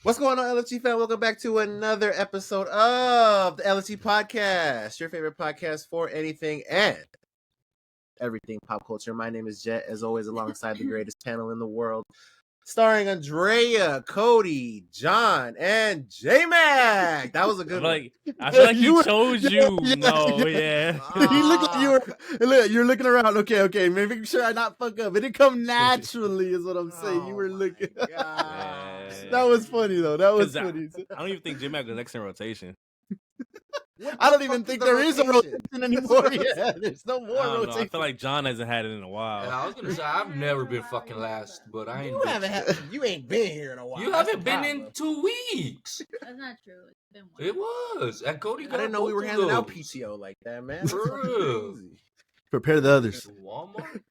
What's going on, LFG fan? Welcome back to another episode of the LFG Podcast, your favorite podcast for anything and everything pop culture. My name is Jet, as always, alongside the greatest panel in the world, starring Andrea, Cody, John, and J-Mac. That was a good one. I feel like he chose you. Yeah. You look like you're looking around. Okay, making sure I not fuck up. It didn't come naturally, is what I'm saying. You were looking. That was funny though. That was funny. I don't even think J-Mac was next in rotation. I don't even think there is a rotation anymore. Yeah, there's no more rotation. I feel like John hasn't had it in a while. Yeah, I was gonna say I've never been fucking last, but I ain't. You ain't been here in a while. You haven't been in 2 weeks. That's not true. It's been one. It was. And Cody got I didn't know we were handing out PTO like that, man. For real. Prepare the others. Walmart.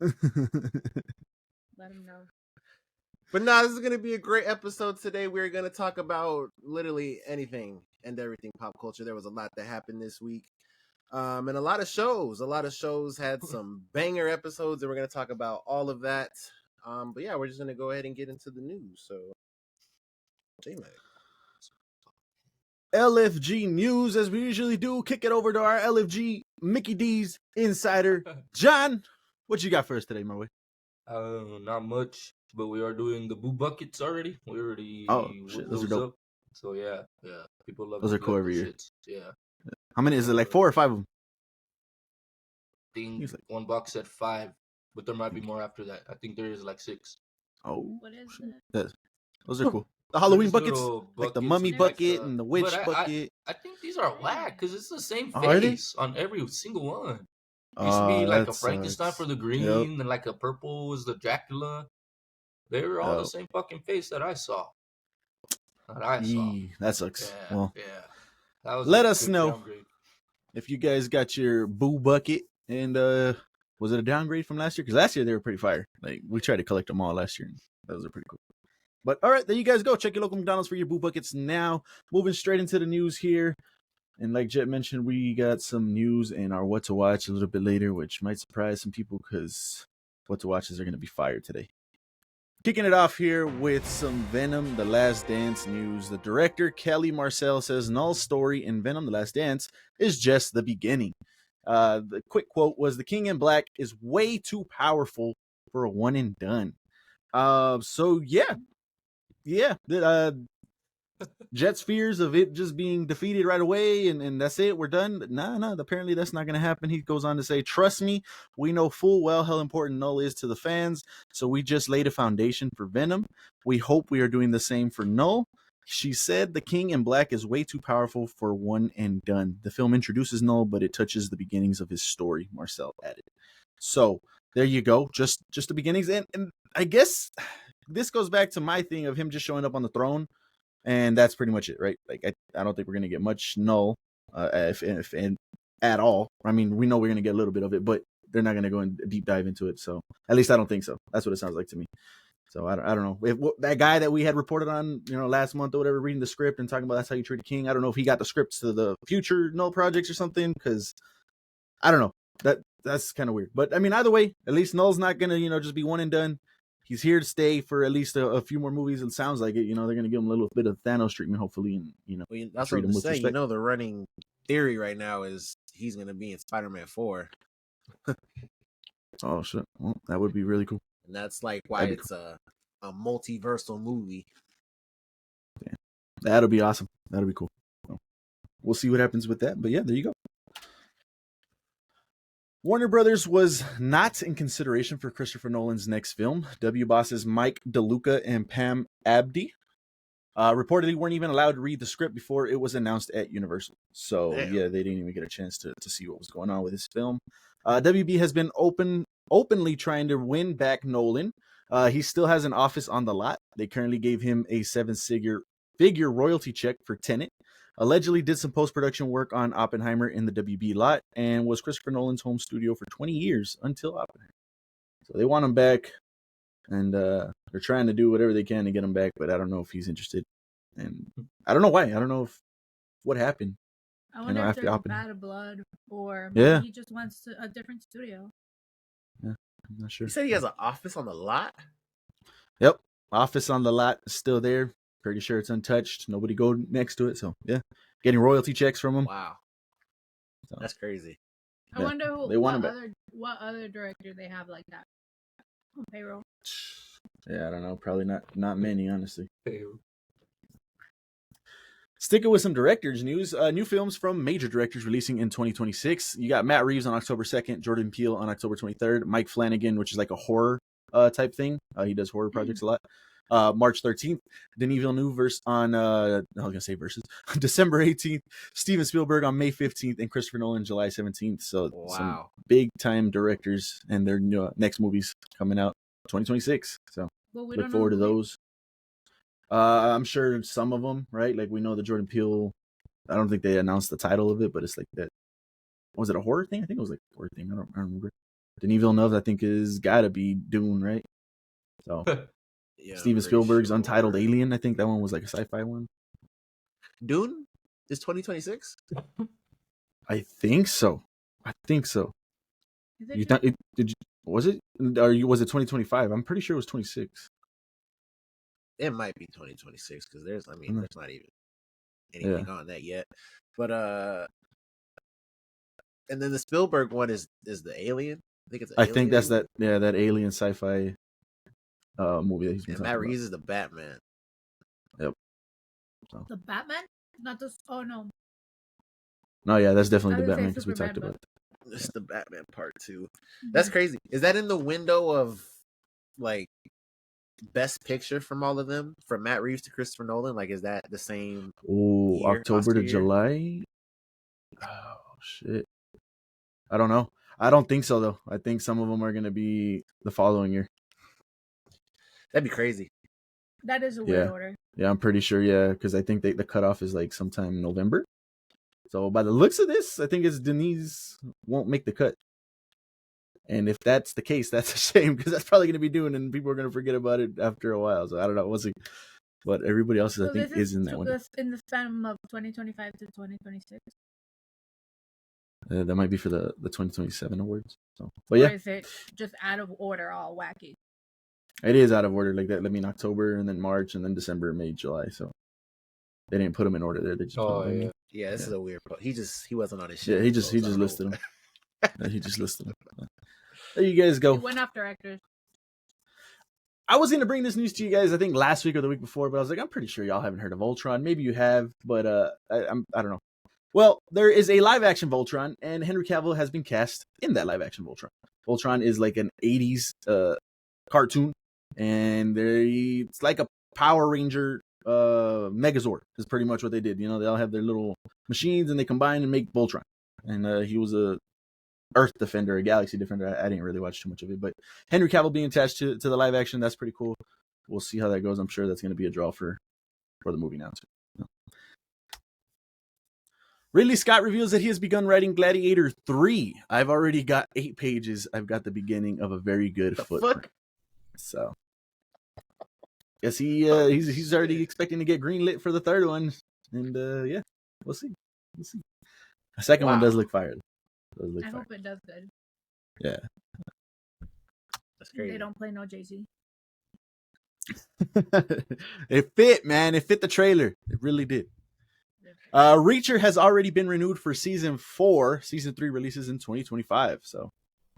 Let him know. But nah, this is going to be a great episode today. We're going to talk about literally anything and everything pop culture. There was a lot that happened this week. And a lot of shows. A lot of shows had some banger episodes, and we're going to talk about all of that. But yeah, we're just going to go ahead and get into the news. So, J-Mac. LFG news, as we usually do. Kick it over to our LFG Mickey D's insider, John. What you got for us today, my way? Not much, but we are doing the boo buckets already. We already. Oh shit, those are dope. Up. So yeah, people love those. Are cool every year. Shits. Yeah. How many is it? Like 4 or 5 of them? I think one box said 5, but there might be more after that. I think there is like 6. Oh, what is it? Those are cool. The Halloween buckets, buckets, like the mummy bucket and the witch bucket. I think these are whack because it's the same Are they? face on every single one. It used to be like a Frankenstein for the green, and like a purple was the Dracula. They were all the same fucking face that I saw. That sucks. Yeah, well, that was let us know downgrade. if you guys got your boo bucket and was it a downgrade from last year? Because last year they were pretty fire. Like we tried to collect them all last year. And those are pretty cool. But all right, there you guys go. Check your local McDonald's for your boo buckets now. Moving straight into the news here. And like Jet mentioned, we got some news in our What to Watch a little bit later, which might surprise some people because What to Watches are going to be fired today. Kicking it off here with some Venom The Last Dance news. The director, Kelly Marcel, says Null's story in Venom The Last Dance is just the beginning. The quick quote was, "The King in Black is way too powerful for a one and done." So yeah. Jet's fears of it just being defeated right away and that's it, we're done. Nah, apparently that's not going to happen. He goes on to say, "Trust me, we know full well how important Null is to the fans, so we just laid a foundation for Venom. We hope we are doing the same for Null." She said, "The King in Black is way too powerful for one and done. The film introduces Null, but it touches the beginnings of his story," Marcel added. So there you go, just the beginnings. And I guess this goes back to my thing of him just showing up on the throne. And that's pretty much it, right? Like, I don't think we're going to get much Null, if at all. I mean, we know we're going to get a little bit of it, but they're not going to go and deep dive into it. So at least I don't think so. That's what it sounds like to me. So I don't know. If that guy that we had reported on, last month or whatever, reading the script and talking about that's how you treat a king, I don't know if he got the scripts to the future Null projects or something, because I don't know. That's kind of weird. But I mean, either way, at least Null's not going to, just be one and done. He's here to stay for at least a few more movies, and sounds like it. They're going to give him a little bit of Thanos treatment, hopefully, and that's what I'm saying. The running theory right now is he's going to be in Spider-Man 4. Oh shit! Well, that would be really cool. And that's like why it's a multiversal movie. Yeah. That'll be awesome. That'll be cool. Well, we'll see what happens with that. But yeah, there you go. Warner Brothers was not in consideration for Christopher Nolan's next film. W bosses Mike DeLuca and Pam Abdi reportedly weren't even allowed to read the script before it was announced at Universal. So yeah, they didn't even get a chance to see what was going on with his film. WB has been openly trying to win back Nolan. He still has an office on the lot. They currently gave him a 7-figure royalty check for Tenet. Allegedly did some post-production work on Oppenheimer in the WB lot and was Christopher Nolan's home studio for 20 years until Oppenheimer. So they want him back, and they're trying to do whatever they can to get him back, but I don't know if he's interested. And I don't know why. I don't know what happened. I wonder if there's bad blood or he just wants a different studio. Yeah, I'm not sure. You said he has an office on the lot? Yep. Office on the lot is still there. Pretty sure it's untouched. Nobody go next to it. So yeah, getting royalty checks from them. Wow, So, that's crazy. I wonder what other director they have like that on payroll. Yeah, I don't know. Probably not many, honestly. Payroll. Sticking with some directors news, new films from major directors releasing in 2026. You got Matt Reeves on October 2nd, Jordan Peele on October 23rd, Mike Flanagan, which is like a horror type thing. He does horror projects a lot. March 13th, Denis Villeneuve December 18th, Steven Spielberg on May 15th, and Christopher Nolan July 17th. So some big time directors and their next movies coming out 2026. So look forward to those. I'm sure some of them, right? Like we know the Jordan Peele. I don't think they announced the title of it, but it's like that. Was it a horror thing? I think it was like a horror thing. I don't remember. Denis Villeneuve, I think, is gotta be Dune, right? So yeah, Steven Spielberg's Untitled Alien. I think that one was like a sci-fi one. Dune is 2026. I think so. You thought it? Did you? Was it? Or was it 2025? I'm pretty sure it was 26. It might be 2026 because there's not even anything on that yet. But and then the Spielberg one is the Alien. I think that's that Alien sci-fi movie that he's been talking Matt about. Reeves is the Batman. Yep. So. The Batman? Not this. Oh no. No, yeah, that's definitely the Batman because we talked about that. It's the Batman part 2. That's crazy. Is that in the window of like best picture from all of them, from Matt Reeves to Christopher Nolan? Like, is that the same? Oh, October to July. Oh shit. I don't know. I don't think so though. I think some of them are going to be the following year. That'd be crazy. That is a weird order. Yeah, I'm pretty sure. Yeah, because I think the cutoff is like sometime November. So by the looks of this, I think it's Denis won't make the cut. And if that's the case, that's a shame because that's probably going to be Dune, and people are going to forget about it after a while. So I don't know. We'll see. But everybody else, I think, is in that one. In the span of 2025 to 2026. That might be for the 2027 awards. So, but yeah, or is it just out of order, all wacky? It is out of order like that. I mean, October and then March and then December, May, July. So they didn't put them in order there. They just put them in. Yeah, this is a weird part. He wasn't on his shit. Yeah, he just listed them. He just listed them. There you guys go. He went off directors. I was gonna bring this news to you guys, I think last week or the week before, but I was like, I'm pretty sure y'all haven't heard of Voltron. Maybe you have, but I don't know. Well, there is a live action Voltron, and Henry Cavill has been cast in that live action Voltron. Voltron is like an 80s cartoon, and it's like a Power Ranger Megazord is pretty much what they did. You know, they all have their little machines and they combine and make Voltron. And he was a Earth Defender, a Galaxy Defender. I didn't really watch too much of it, but Henry Cavill being attached to the live action, that's pretty cool. We'll see how that goes. I'm sure that's going to be a draw for the movie now too. Ridley Scott reveals that he has begun writing Gladiator 3. I've already got 8 pages. I've got the beginning of a very good footprint. So, guess he's already expecting to get greenlit for the third one. And yeah, we'll see. The second one does look fire. I hope it does good. Yeah. That's crazy. They don't play no Jay-Z. It fit, man. It fit the trailer. It really did. Reacher has already been renewed for season 4. Season 3 releases in 2025. So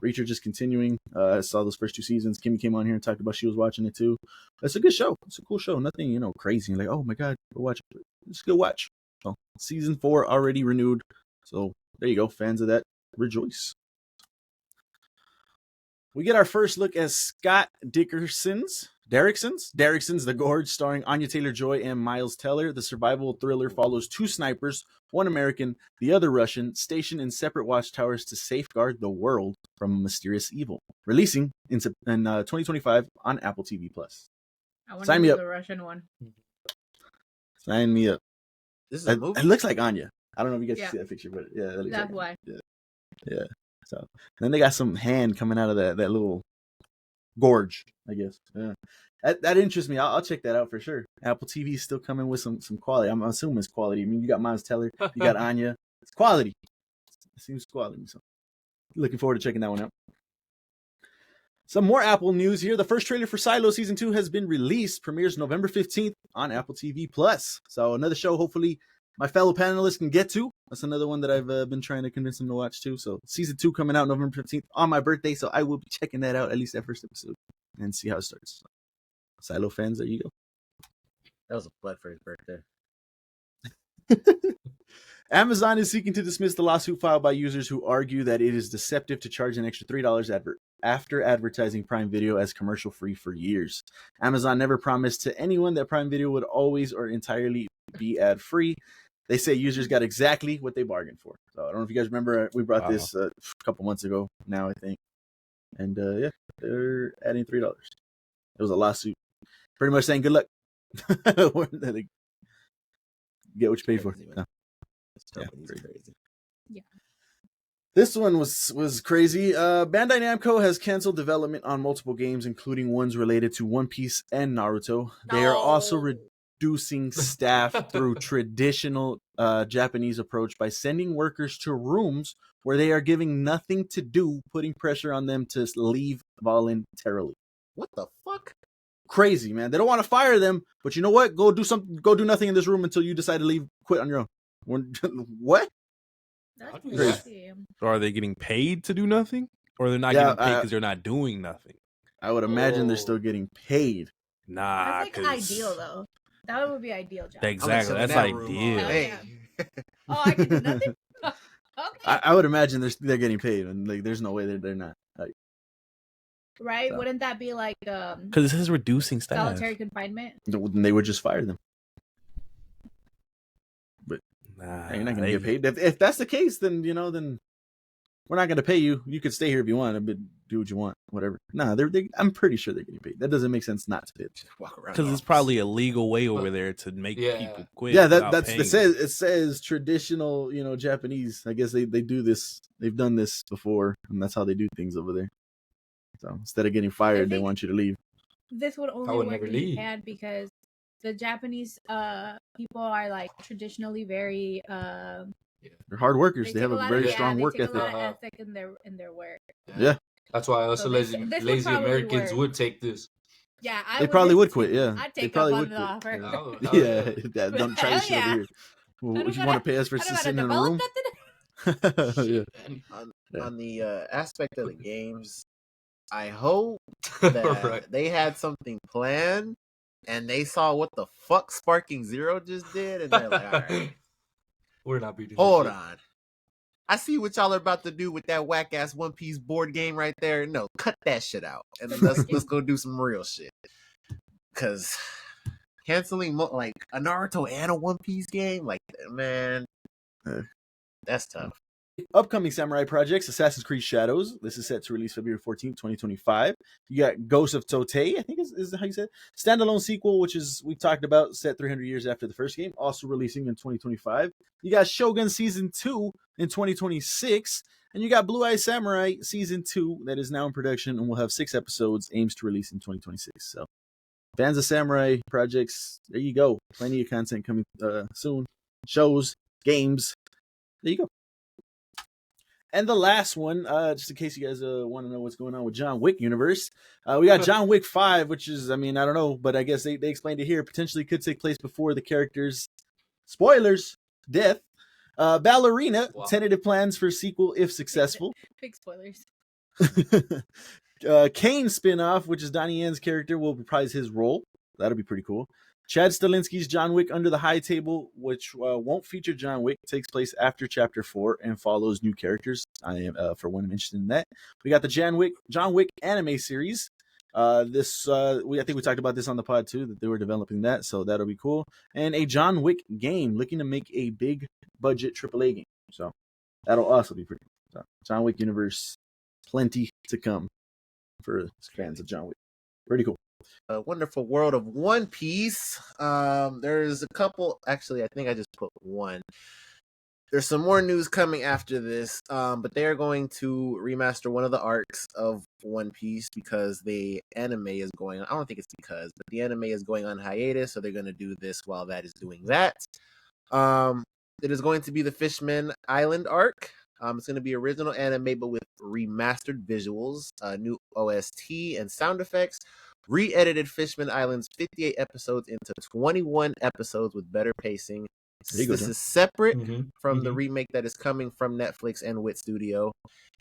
Reacher just continuing. I saw those first 2 seasons. Kimmy came on here and talked about she was watching it too. It's a good show. It's a cool show. Nothing, crazy. Like, oh my God, go watch it. It's a good watch. So season 4 already renewed. So there you go. Fans of that, rejoice. We get our first look at Scott Derrickson's The Gorge, starring Anya Taylor-Joy and Miles Teller. The survival thriller follows 2 snipers, one American, the other Russian, stationed in separate watchtowers to safeguard the world from mysterious evil. Releasing in 2025 on Apple TV+. I want to see the Russian one. Sign me up. This is a movie? It looks like Anya. I don't know if you guys can see that picture, but yeah, that looks that's like why. Yeah. So then they got some hand coming out of that little gorge, I guess. Yeah. That interests me. I'll check that out for sure. Apple TV is still coming with some quality. I'm assuming it's quality. I mean, you got Miles Teller, you got Anya. It's quality. It seems quality. So looking forward to checking that one out. Some more Apple news here. The first trailer for Silo Season 2 has been released. Premieres November 15th on Apple TV+. So another show hopefully my fellow panelists can get to. That's another one that I've been trying to convince them to watch too. So Season 2 coming out November 15th on my birthday. So I will be checking that out, at least that first episode, and see how it starts. Silo fans, there you go. That was a blood for his birthday. Amazon is seeking to dismiss the lawsuit filed by users who argue that it is deceptive to charge an extra $3 after advertising Prime Video as commercial-free for years. Amazon never promised to anyone that Prime Video would always or entirely be ad-free. They say users got exactly what they bargained for. So I don't know if you guys remember, we brought this a couple months ago now, I think. And yeah, they're adding $3. It was a lawsuit. Pretty much saying good luck. Get what you paid for. No. Crazy. Yeah. This one was crazy. Bandai Namco has canceled development on multiple games, including ones related to One Piece and Naruto. They are also reducing staff through traditional Japanese approach by sending workers to rooms where they are giving nothing to do, putting pressure on them to leave voluntarily. What the fuck? Crazy, man. They don't want to fire them, but you know what? Go do nothing in this room until you decide to leave, quit on your own. What? That's Crazy. crazy. So are they getting paid to do nothing, or they're not getting paid because they're not doing nothing? I would imagine they're still getting paid. Nah, That's like ideal though. That would be ideal, John. Exactly, that's ideal. Hey. Oh, I can do nothing. Okay. I would imagine they're getting paid, and like, there's no way they're not. Like, Right? So. Wouldn't that be like Because it says reducing staff. solitary confinement? they would just fire them. But Nah, you're not gonna get paid. If that's the case, then then we're not gonna pay you. You could stay here if you want, but do what you want, whatever. Nah, I'm pretty sure they're getting paid. That doesn't make sense not to pay. Walk around. Because it's probably a legal way over there to make people quit. Yeah, without that's paying. it says traditional, Japanese. I guess they do this. They've done this before, and that's how they do things over there. So instead of getting fired, they want you to leave. This would I only would work never in leave. Japan because the Japanese people are like traditionally very They're hard workers. They have a very strong work ethic. They take a lot of ethic in their work. Yeah. That's why us So lazy this would lazy probably Americans work. would take this. Yeah, They probably would quit. Yeah, I'd they take probably up would on quit. the offer. Yeah, don't try Hell this shit over yeah. here. Would you want to pay us for I don't gotta sitting in a develop room? nothing. Yeah. On the aspect of the games, I hope that Right. they had something planned and they saw what the fuck Sparking Zero just did, and they're like, all right, We're not beating. hold this shit. on. I see what y'all are about to do with that whack ass One Piece board game right there. No, cut that shit out, and then let's go do some real shit. Cause canceling like a Naruto and a One Piece game, like, man, that's tough. Upcoming samurai projects: Assassin's Creed Shadows. This is set to release February 14th, 2025. You got Ghost of Totei, I think is how you said. Standalone sequel, which is we talked about, set 300 years after the first game, also releasing in 2025. You got Shogun Season 2 in 2026. And you got Blue Eye Samurai Season 2 that is now in production and will have 6 episodes, aims to release in 2026. So fans of samurai projects, there you go. Plenty of content coming soon. Shows, games. There you go. And the last one, just in case you guys want to know what's going on with John Wick universe, we got John Wick 5, which is, I mean, I don't know, but I guess they explained it here, potentially could take place before the character's, spoilers, death. Ballerina, tentative plans for sequel if successful. Big spoilers. Kane spinoff, which is Donnie Yen's character, will reprise his role. That'll be pretty cool. Chad Stahelski's John Wick Under the High Table, which won't feature John Wick, takes place after Chapter 4 and follows new characters. I am, for one, interested in that. We got the John Wick anime series. I think we talked about this on the pod too, that they were developing that, so that'll be cool. And a John Wick game, looking to make a big budget AAA game. So that'll also be pretty cool. So, John Wick universe, plenty to come for fans of John Wick. Pretty cool. A wonderful world of One Piece. There's a couple. Actually, I think I just put one. There's some more news coming after this, but they are going to remaster one of the arcs of One Piece because the anime is going on. I don't think it's because, but the anime is going on hiatus, so they're going to do this while that is doing that. It is going to be the Fishman Island arc. It's going to be original anime, but with remastered visuals, new OST and sound effects, re-edited Fishman Island's 58 episodes into 21 episodes with better pacing. This is separate from the remake that is coming from Netflix and Wit Studio,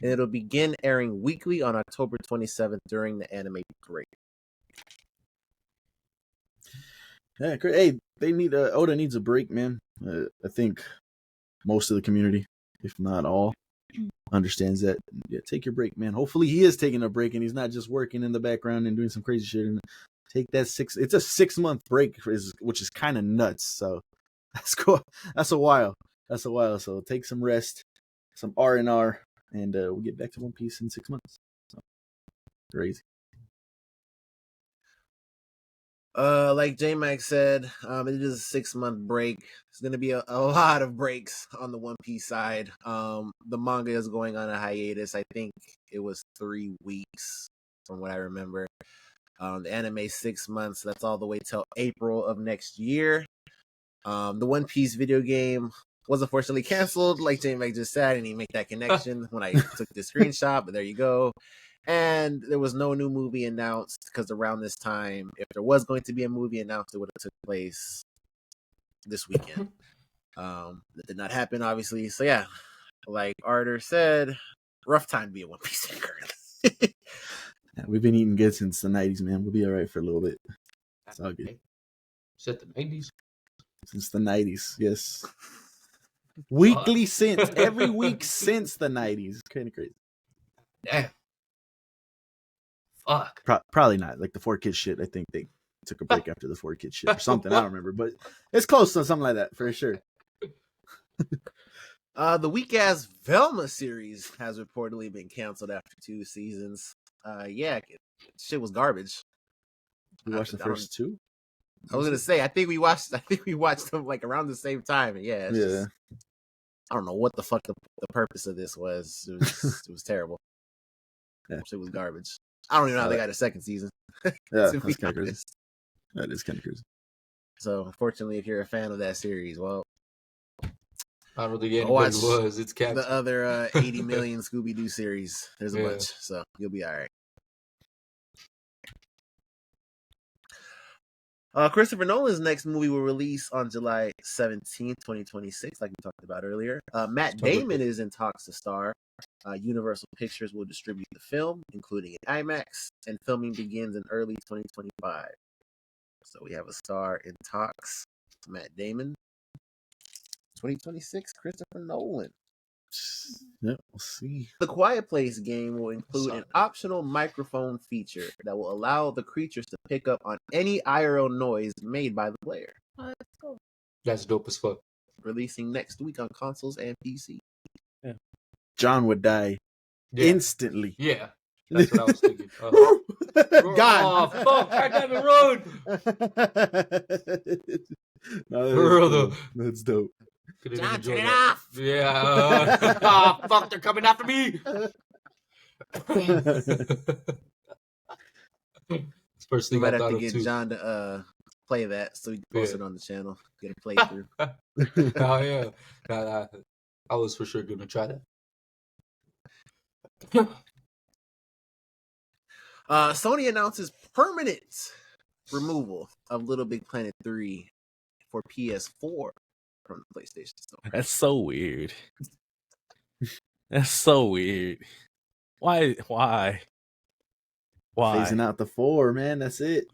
and it'll begin airing weekly on October 27th during the anime break. Yeah, hey, they need Oda needs a break, man. I think most of the community, if not all, understands that. Yeah, take your break, man. Hopefully, he is taking a break and he's not just working in the background and doing some crazy shit. And take that it's a 6-month break, which is kind of nuts. So that's cool. That's a while. So take some rest, some R&R, and we'll get back to One Piece in 6 months. So crazy. Like J-Max said, it is a 6-month break. There's going to be a lot of breaks on the One Piece side. The manga is going on a hiatus. I think it was 3 weeks from what I remember. The anime 6 months. That's all the way till April of next year. The One Piece video game was unfortunately canceled. Like J-Max just said, I didn't even make that connection when I took the screenshot, but there you go. And there was no new movie announced because around this time, if there was going to be a movie announced, it would have took place this weekend. That did not happen, obviously. So yeah, like Arter said, rough time to be a One Piece fan currently. Yeah, we've been eating good since the 90s, man. We'll be all right for a little bit. It's all good. Is the 90s? Since the 90s, yes. Weekly since every week since the 90s. It's kind of crazy. Damn. Fuck. Probably not. Like the 4Kids shit, I think they took a break after the 4Kids shit or something. I don't remember, but it's close to something like that for sure. The weak-ass Velma series has reportedly been canceled after 2 seasons. Yeah, shit was garbage. We watched the first 2? I was gonna say, I think we watched them like around the same time. And yeah. Just, I don't know what the fuck the purpose of this was. It was terrible. Yeah. Shit was garbage. I don't even know how they got a second season. Yeah, that's kind of crazy. That is kind of crazy. So, unfortunately, if you're a fan of that series, well, I don't think anybody was. It's captain. The other 80 million Scooby-Doo series. There's a bunch, so you'll be all right. Christopher Nolan's next movie will release on July 17th, 2026, like we talked about earlier. Matt Damon is in talks to star. Universal Pictures will distribute the film, including in IMAX, and filming begins in early 2025. So we have a star in talks, Matt Damon. 2026, Christopher Nolan. Yeah, we'll see. The Quiet Place game will include an optional microphone feature that will allow the creatures to pick up on any IRL noise made by the player. Oh, that's cool. That's dope as fuck. Releasing next week on consoles and PC. Yeah. John would die instantly. Yeah, that's what I was thinking. God. Oh, fuck, I haven't rode. No, that's dope. John, turn it off. Yeah. Oh, fuck, they're coming after me. First thing we might I have thought to of get too. John to play that so we can post it on the channel. Get a playthrough. Oh yeah. Nah, I was for sure gonna try that. Sony announces permanent removal of Little Big Planet 3 for PS4 from the PlayStation Store. That's so weird. That's so weird. Why? Phasing out the 4, man. That's it.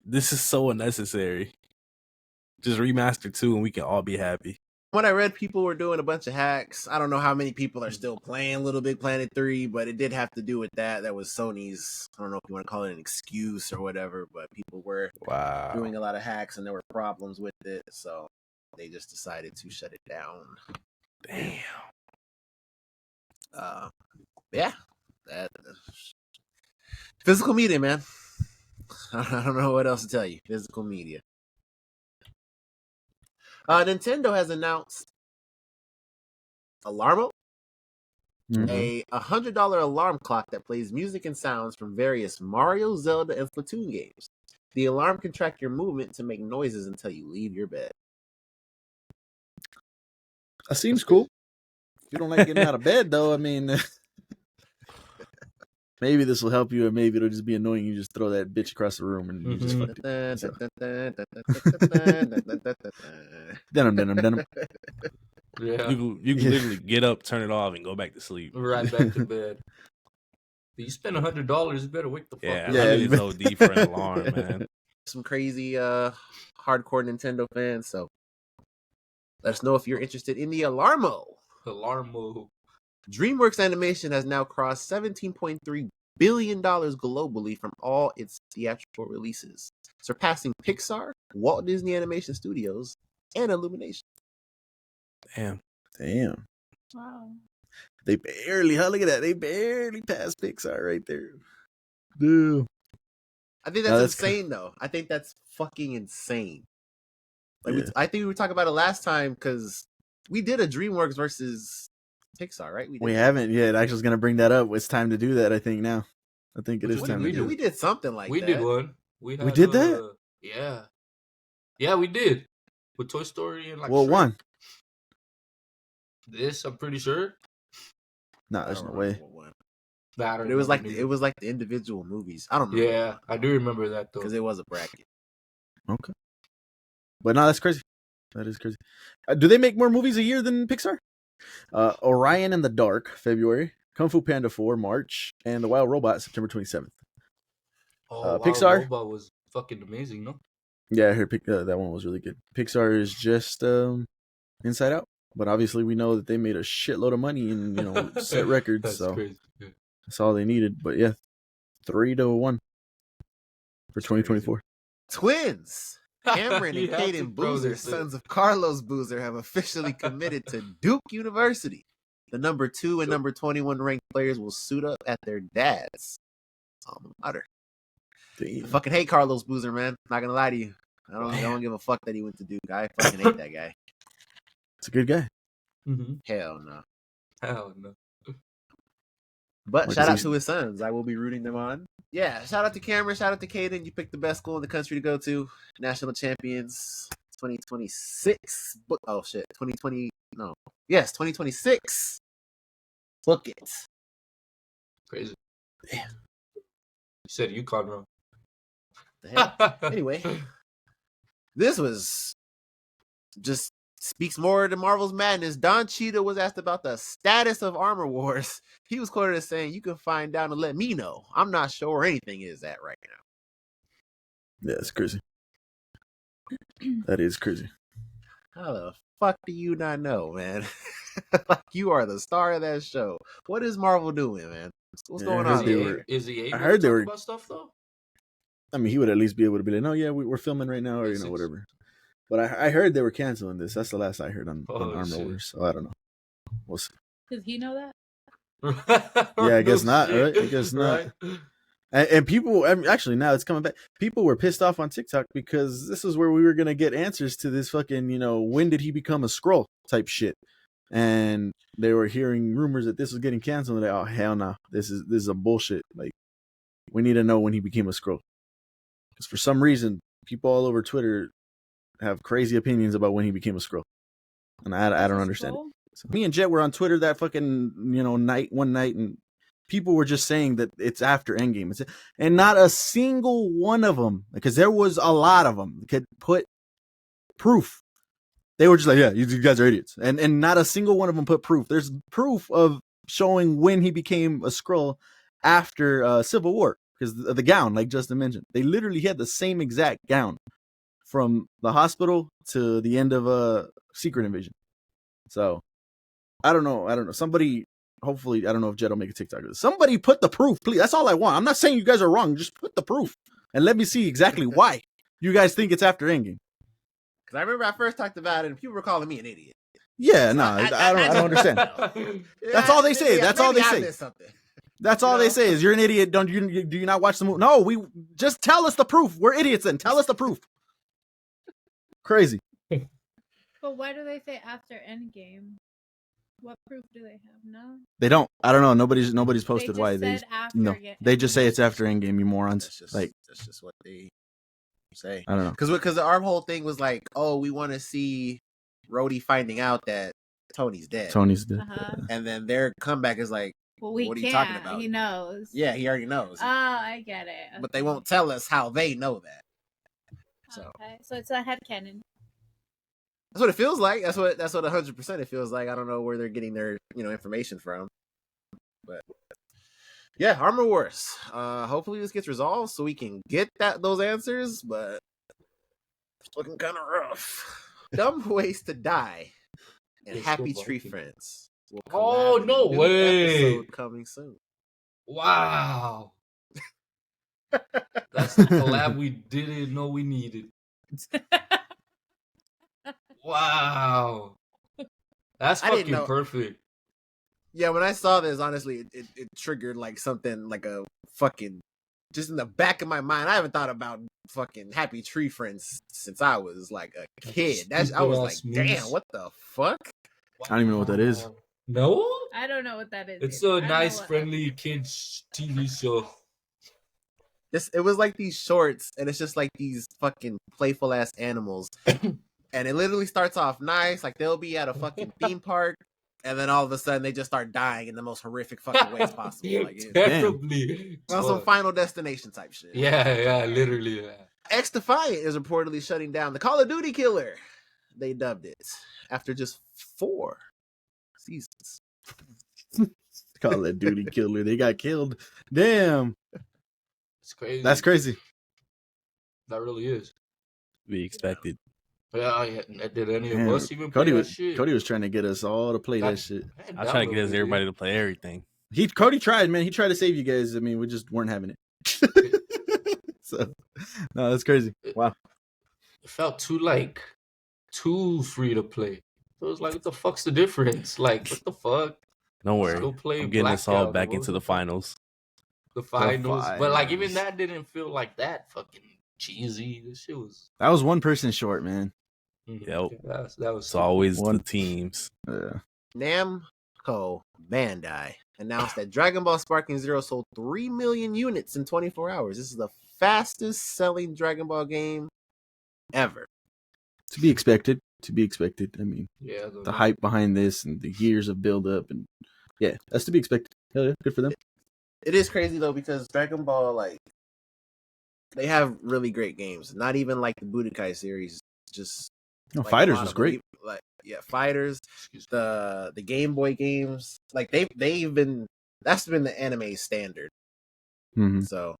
This is so unnecessary. Just remaster 2 and we can all be happy. When I read people were doing a bunch of hacks, I don't know how many people are still playing Little Big Planet 3, but it did have to do with that. That was Sony's, I don't know if you want to call it an excuse or whatever, but people were doing a lot of hacks and there were problems with it, so they just decided to shut it down. Damn. Yeah. That physical media, man. I don't know what else to tell you. Physical media. Nintendo has announced Alarmo, a $100 alarm clock that plays music and sounds from various Mario, Zelda, and Splatoon games. The alarm can track your movement to make noises until you leave your bed. That seems cool. you don't like getting out of bed, though, I mean, maybe this will help you, or maybe it'll just be annoying. You just throw that bitch across the room and you just fucked it. Denim. Yeah. You can literally get up, turn it off, and go back to sleep. Right back to bed. You spend $100, you better wake the fuck up. Yeah, it's OD for an alarm, man. Some crazy hardcore Nintendo fans, so let us know if you're interested in the Alarmo. Alarmo. DreamWorks Animation has now crossed $17.3 billion globally from all its theatrical releases, surpassing Pixar, Walt Disney Animation Studios, and Illumination. Damn. Wow. They barely, look at that. They barely passed Pixar right there. Dude. I think that's insane, though. I think that's fucking insane. Like I think we were talking about it last time because we did a DreamWorks versus Pixar, right? We haven't yet. I was going to bring that up. It's time to do that, I think, now. I think it is time to do it. We did something like that. We did one. We did that? Yeah. Yeah, we did. With Toy Story and like What one? This, I'm pretty sure. No, there's no way. But it was like the individual movies. I don't know. Yeah, I do remember that though. Because it was a bracket. Okay. But no, that's crazy. That is crazy. Do they make more movies a year than Pixar? Orion and the Dark, February. Kung Fu Panda 4, March. And The Wild Robot, September 27th. Pixar Robot was fucking amazing, no? Yeah, I heard that one was really good. Pixar is just Inside Out. But obviously we know that they made a shitload of money and, set records. That's so crazy. Yeah. That's all they needed. But yeah, 3-1 for 2024. Twins! Cameron and Caden Boozer, this sons of Carlos Boozer, have officially committed to Duke University. The number 2 and number 21 ranked players will suit up at their dad's alma mater. I fucking hate Carlos Boozer, man. Not gonna lie to you. I don't give a fuck that he went to Duke. I fucking hate that guy. It's a good guy. Mm-hmm. Hell no. Hell no. But shout out to his sons. I will be rooting them on. Yeah, shout out to Cameron. Shout out to Caden. You picked the best school in the country to go to. National champions 2026. Oh, shit. 2020. No. Yes, 2026. Book it. Crazy. Damn. You said UConn wrong. The hell? Anyway, this was just speaks more to Marvel's madness. Don Cheadle was asked about the status of Armor Wars. He was quoted as saying, "You can find out and let me know. I'm not sure where anything is at right now." Yeah, it's crazy. That is crazy. How the fuck do you not know, man? Like, you are the star of that show. What is Marvel doing, man? What's going on here? Is he able I heard to they talk were about stuff though? I mean, he would at least be able to be like, "No, yeah, we're filming right now," or whatever. But I heard they were canceling this. That's the last I heard on Armor Wars. So I don't know. We'll see. Does he know that? Yeah, I guess not. Right? I guess not. And people, actually, now it's coming back. People were pissed off on TikTok because this is where we were gonna get answers to this fucking, when did he become a Skrull type shit. And they were hearing rumors that this was getting canceled. And oh hell no, this is a bullshit. Like, we need to know when he became a Skrull. Because for some reason, people all over Twitter have crazy opinions about when he became a Skrull, and I don't understand it. So me and Jet were on Twitter that fucking one night, and people were just saying that it's after Endgame, and not a single one of them, because there was a lot of them, could put proof. They were just like, yeah, you guys are idiots, and not a single one of them put proof. There's proof of showing when he became a Skrull after Civil War, because the gown, like Justin mentioned, they literally had the same exact gown from the hospital to the end of Secret Invasion. So I don't know. Somebody, hopefully, I don't know if Jet will make a TikTok of this. Somebody put the proof, please. That's all I want. I'm not saying you guys are wrong. Just put the proof and let me see exactly why you guys think it's after Endgame. Because I remember I first talked about it and people were calling me an idiot. Yeah, no, I don't understand. That's all they say. That's all they say. That's all they say is you're an idiot. Do you not watch the movie? No, we just tell us the proof. We're idiots then. Tell us the proof. Crazy. But why do they say after Endgame? What proof do they have? No, they don't. I don't know. Nobody's posted why they. No, Endgame. They just say it's after Endgame. You morons. That's just what they say. I don't know. Because our whole thing was like, oh, we want to see Rhodey finding out that Tony's dead. And then their comeback is like, well, what are you talking about? He knows. Yeah, he already knows. Oh, I get it. Okay. But they won't tell us how they know that. So it's a headcanon. That's what it feels like. That's what 100% it feels like. I don't know where they're getting their information from. But yeah, Armor Wars. Hopefully this gets resolved so we can get those answers, but it's looking kind of rough. Dumb Ways to Die and Happy Tree Friends. Oh, no way. Episode coming soon. Wow. That's the collab we didn't know we needed. Wow. That's fucking perfect. Yeah, when I saw this, honestly, it triggered like something like a fucking, just in the back of my mind. I haven't thought about fucking Happy Tree Friends since I was like a kid. I was like, damn, what the fuck? I don't even know what that is. No? I don't know what that is. It's a nice, friendly kids TV show. It was like these shorts, and it's just like these fucking playful ass animals. And it literally starts off nice, like they'll be at a fucking theme park, and then all of a sudden they just start dying in the most horrific fucking ways possible. Like, terribly. On some Final Destination type shit. Yeah, literally. Yeah. X Defiant is reportedly shutting down the Call of Duty killer. They dubbed it after just 4 seasons. Call of Duty killer. They got killed. Damn. It's crazy. That's crazy. That really is. We expected. Yeah, did any of us even play that shit? Cody was trying to get us all to play that shit. I was trying to get everybody to play everything. Cody tried, man. He tried to save you guys. I mean, we just weren't having it. So, no, that's crazy. Wow. It felt too free to play. It was like, what the fuck's the difference? Like, what the fuck? Don't worry. I'm getting us all back into the finals. The finals. But like, even that didn't feel like that fucking cheesy. This shit was. That was one person short, man. Yep. Yeah, that was. It's always the teams. Yeah. Namco Bandai announced that Dragon Ball Sparking Zero sold 3 million units in 24 hours. This is the fastest selling Dragon Ball game ever. To be expected. I mean, yeah, the hype behind this and the years of build up, and yeah, that's to be expected. Hell yeah, good for them. It is crazy though, because Dragon Ball, like, they have really great games. Not even like the Budokai series. Just Fighters was great. Fighters. The Game Boy games. Like they've been. That's been the anime standard. Mm-hmm. So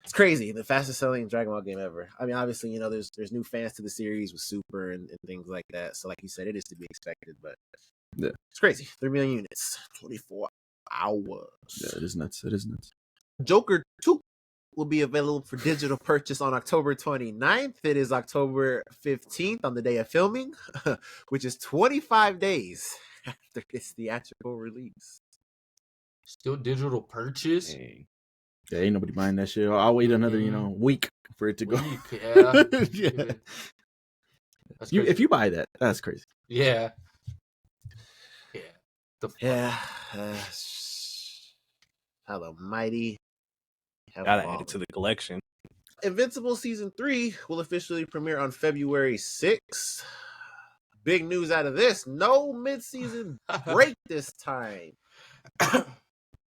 it's crazy. The fastest selling Dragon Ball game ever. I mean, obviously, there's new fans to the series with Super and things like that. So, like you said, it is to be expected. But yeah, it's crazy. 3 million units, 24 hours. Yeah, it is nuts. Joker 2 will be available for digital purchase on October 29th. It is October 15th on the day of filming, which is 25 days after its theatrical release. Still digital purchase? Dang. Yeah, ain't nobody buying that shit. I'll wait another, week for it to go. Yeah. Yeah. If you buy that, that's crazy. Yeah. Yeah. Almighty. Gotta add it to the collection. Invincible Season 3 will officially premiere on February 6th. Big news out of this. No mid-season break this time.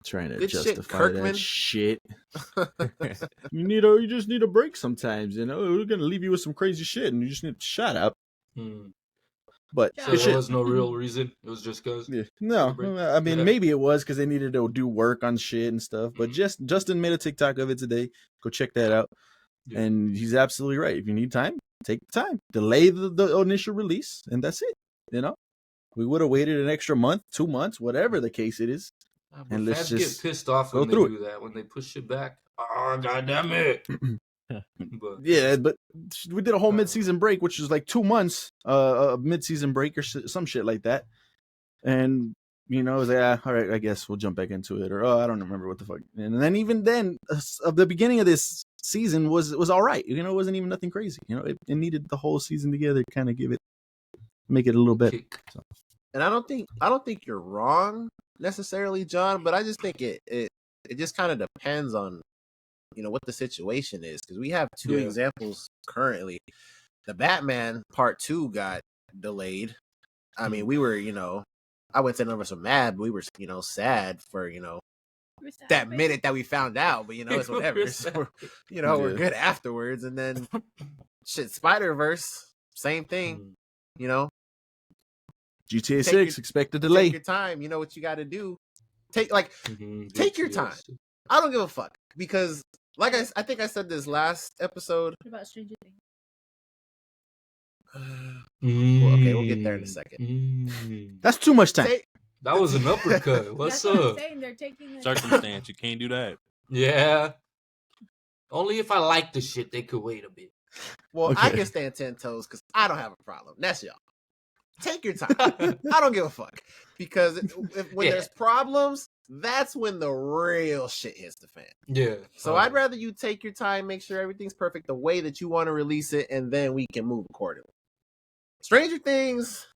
Trying to Good justify that shit. You just need a break sometimes. We're gonna leave you with some crazy shit, and you just need to shut up. But so there was no real reason. It was just because. Yeah. No, I mean maybe it was because they needed to do work on shit and stuff. But Justin made a TikTok of it today. Go check that out. Yeah. And he's absolutely right. If you need time, take the time. Delay the initial release, and that's it. We would have waited an extra month, 2 months, whatever the case it is. And let's just get pissed off when they do that. When they push it back. Oh, God damn it. But we did a whole mid-season break, which is like 2 months, a mid-season break or some shit like that. And, it was like, all right, I guess we'll jump back into it. Or, I don't remember what the fuck. And then even then, the beginning of this season was all right. It wasn't even nothing crazy. It needed the whole season together to kind of make it a little better. So. And I don't think you're wrong necessarily, John, but I just think it just kind of depends on what the situation is, because we have 2 examples currently. The Batman Part 2 got delayed. I mean, we were, I wouldn't say none of us were mad, but we were, sad for, that minute that we found out. But it's whatever. So, we're good afterwards. And then, shit, Spider-Verse, same thing. GTA 6, expect a delay. Take your time. You know what you got to do. Take your time. I don't give a fuck because, like I think I said this last episode. What about Stranger Things? Well, okay, we'll get there in a second. That's too much time. That was an uppercut. What's up? They're taking Circumstance. You can't do that. Yeah. Only if I like the shit, they could wait a bit. Well, Okay. I can stand 10 toes because I don't have a problem. That's y'all. Take your time. I don't give a fuck. Because when there's problems, that's when the real shit hits the fan. Yeah. So I'd rather you take your time, make sure everything's perfect the way that you want to release it, and then we can move accordingly. Stranger Things.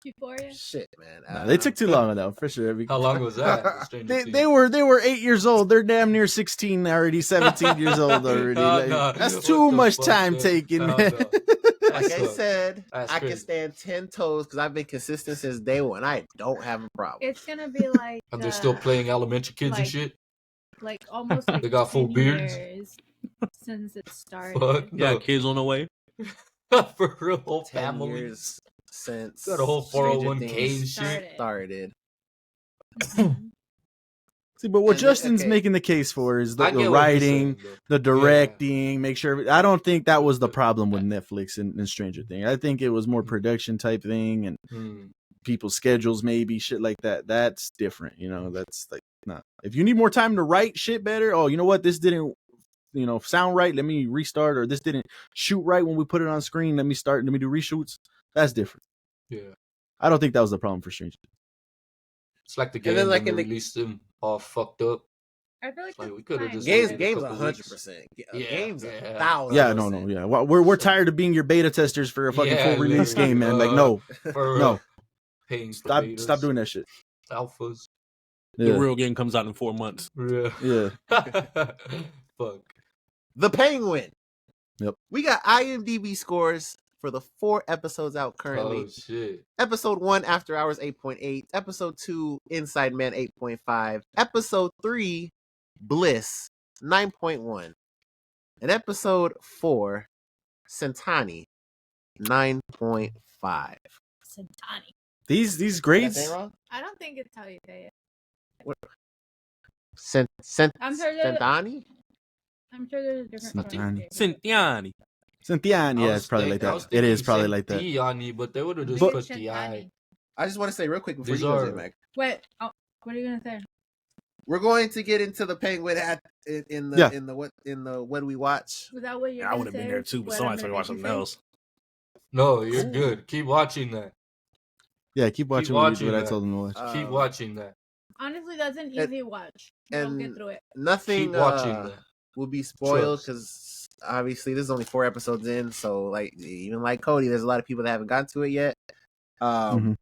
Euphoria. Shit, man. Nah, they took too long on that one, for sure. How long was that? They were 8 years old. They're damn near 16 already, 17 years old already. That's too much time taken. Like I said, I can stand 10 toes because I've been consistent since day one. I don't have a problem. It's gonna be like. And they're still playing elementary kids and shit. Like almost. Like they got full 10 beards years since it started. Fuck Yeah, kids on the way. For real, whole 10 family. years since Got a whole 401k and shit. Started. See, but what Justin's making the case for is the writing, the directing, make sure. I don't think that was the problem with Netflix and Stranger Things. I think it was more production type thing and people's schedules, maybe shit like that. That's different, That's like not. If you need more time to write shit better, oh, you know what? This didn't, sound right. Let me restart, or this didn't shoot right when we put it on screen. Let me do reshoots. That's different. Yeah, I don't think that was the problem for Stranger Things. It's like the game and then released them all fucked up. I feel like we could have just games 100%. Games 1,000%. Yeah, no, yeah. We're tired of being your beta testers for a fucking full release game, man. Like, no. Stop doing that shit. Alphas. The real game comes out in 4 months. Yeah. Fuck. The Penguin. Yep. We got IMDb scores for the 4 episodes out currently. Oh shit. Episode 1, After Hours, 8.8. Episode 2, Inside Man, 8.5. Episode 3, Bliss, 9.1. And episode 4, Sentani, 9.5. Sentani. These grades. Did I say wrong? I don't think it's how you say it. What? I'm sure Sentani? I'm sure there's a different. Sentiani. Sentiani, yeah, it's probably like that. It is probably like that. Sentiani, but they would have just put the I. I just want to say real quick before you go to Mac. Wait, what are you gonna say? We're going to get into the Penguin in the what do we watch? Was that what you're I would have been there too, but somebody's gonna watch something else. No, you're good. Keep watching that. Yeah, keep watching what I told them to watch. Keep watching that. Honestly, that's an easy watch. Don't get through it. Nothing Keep watching that. will be spoiled because obviously this is only 4 episodes in, so like even like Cody, there's a lot of people that haven't gotten to it yet. But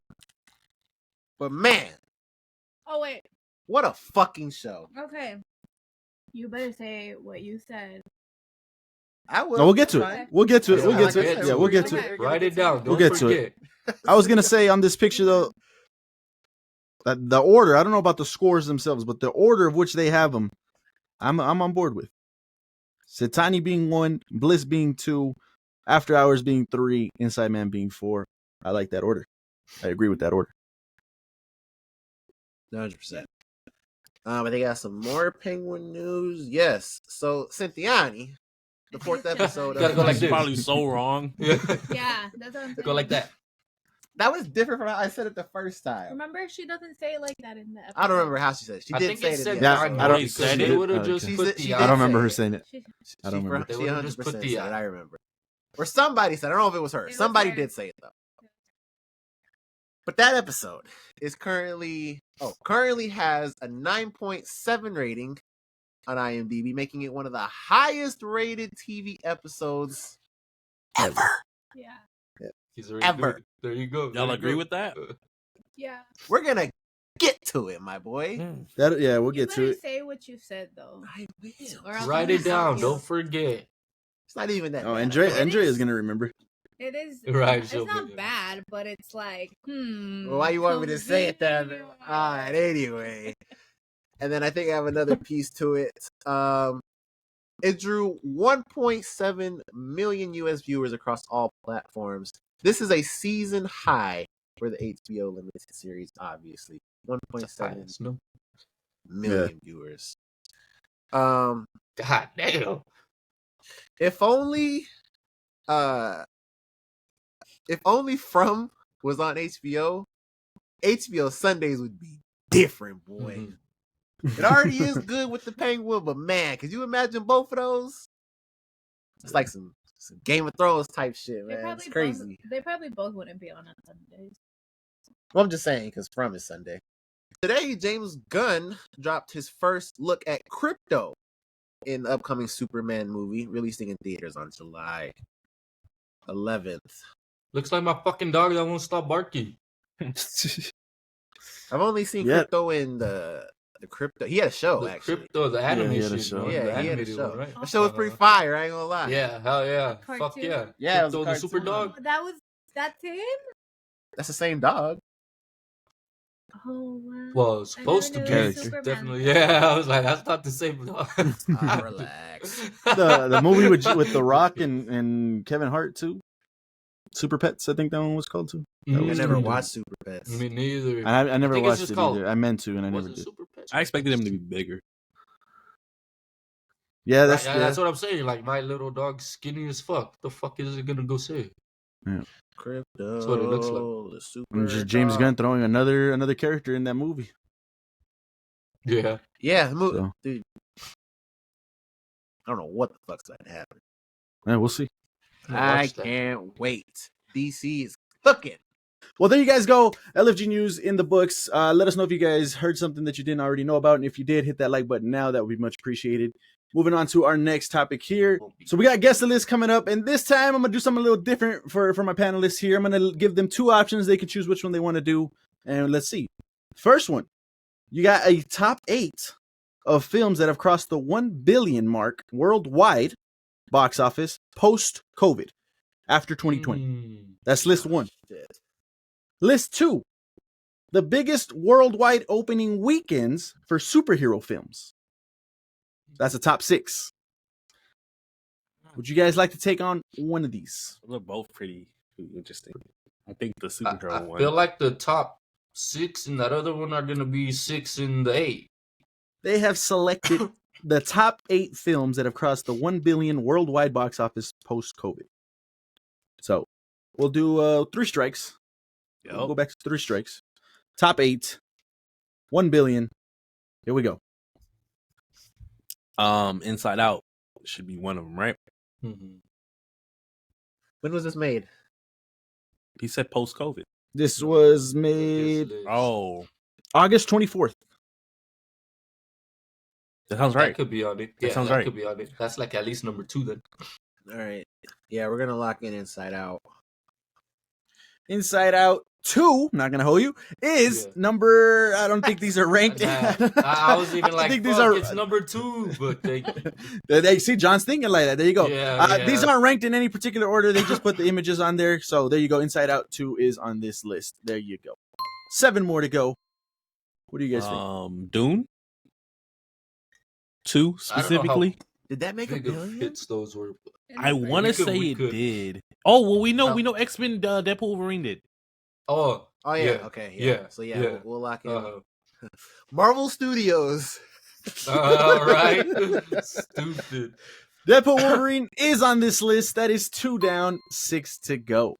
man, oh wait, what a fucking show! Okay, you better say what you said. I will. No, we'll get to it. We'll get to it. We'll get to it. Yeah, we'll get to it. Write it down. We'll get to it. I was gonna say on this picture though, that the order. I don't know about the scores themselves, but the order of which they have them, I'm on board with. Sentani being 1, Bliss being 2, After Hours being 3, Inside Man being 4. I like that order. I agree with that order. 100%. I think I got some more Penguin news. Yes. So Sentiani, the 4th episode. Gotta go like this. Probably so wrong. Yeah, that's what I'm saying. Go like that. That was different from how I said it the first time. Remember, she doesn't say it like that in the episode. I don't remember how she said it. She did say it. Yeah, I don't. Said it. Would have just put the. I don't remember her saying it. I don't remember. She 100% said it. I remember. Or somebody said. I don't know if it was her. Somebody did say it though. But that episode is currently has a 9.7 rating on IMDb, making it one of the highest rated TV episodes ever. Yeah. Ever. Good. There you go. Y'all agree with that? Yeah. We're gonna get to it, my boy. We'll get to it. Say what you said though. I will. Write it down. Don't forget. It's not even that. Oh, Andrea is gonna remember. It is Right, It's so not big. bad, but it's like, Well, why you want me to say it then? convenient. All right, anyway. And then I think I have another piece to it. It drew 1.7 million US viewers across all platforms. This is a season high for the HBO limited series, obviously. 1.7 million viewers. God damn. If only From was on HBO Sundays would be different, boy. Mhm. It already is good with the Penguin, but man, could you imagine both of those? It's like some Game of Thrones type shit, man. It's crazy. They probably both wouldn't be on Sundays. Well, I'm just saying because From is Sunday. Today, James Gunn dropped his first look at crypto in the upcoming Superman movie, releasing in theaters on July 11th. Looks like my fucking dog that won't stop barking. I've only seen crypto in the crypto. He had a show, actually. Crypto, the anime he had a shit. show. Man. Yeah, the he had a animated show. one, right? That show was pretty fire, I ain't gonna lie. Yeah, hell yeah. A Fuck cartoon? yeah. Yeah, it was a Crypto, the super cartoon. dog. That's him? That's the same dog. Oh wow. Well, it's supposed to I be. never knew it was Character. Superman. Definitely. Yeah, I was like, that's not the same dog. Relax. The movie with The Rock and Kevin Hart too. Super Pets, I think that one was called too. I Mhm. never watched Super Pets. Me neither. I never think it's watched just it called- either. I meant to, and I Was never it did. Super Pets? I expected him to be bigger. Yeah, That's that's what I'm saying. Like, my little dog's skinny as fuck. The fuck is it gonna go say? Crypto. That's what it looks like. The super and just James dog. Gunn throwing another character in that movie. Yeah. Yeah, the movie. So. Dude. I don't know what the fuck's going to happen. Yeah, we'll see. I can't wait. DC is cooking. Well, there you guys go. LFG News in the books. Let us know if you guys heard something that you didn't already know about. And if you did, hit that like button now. That would be much appreciated. Moving on to our next topic here. So we got guest list coming up. And this time I'm going to do something a little different for my panelists here. I'm going to give them two options. They can choose which one they want to do. And let's see. First one. You got a top 8 of films that have crossed the 1 billion mark worldwide box office post-COVID after 2020. That's list 1. Shit. List 2, the biggest worldwide opening weekends for superhero films. That's a top 6. Would you guys like to take on one of these? They're both pretty interesting. I think the superhero I one. feel like the top 6 and that other one are gonna be 6 and the 8. They have selected the top 8 films that have crossed the 1 billion worldwide box office post-COVID. So we'll do 3 strikes. Yep. We'll go back to 3 strikes. Top 8, 1 billion. Here we go. Inside Out should be one of them, right? Mm-hmm. When was this made? He said post-COVID. This was made Oh, August 24th. that sounds That right. could be on it. That Yeah, sounds that right. could be on it. That's like at least number 2 then. All right. Yeah, we're going to lock in Inside Out. Inside Out 2, not gonna hold you, is number. I don't think these are ranked. I was even like, think fuck, these are. it's number 2, but they They see John's thinking like that. There you go. Yeah, These aren't ranked in any particular order. They just put the images on there. So there you go. Inside Out 2 is on this list. There you go. 7 more to go. What do you guys think? Dune 2 specifically. Did that make a big of billion? hits those were. I want to say we it could. did. Oh well, we know X-Men Deadpool Wolverine did. Oh, Oh, yeah. Yeah. Okay. Yeah. Yeah. So, yeah, Yeah. We'll lock in. uh, Marvel Studios. right. Stupid. Deadpool Wolverine is on this list. That is 2 down, 6 to go.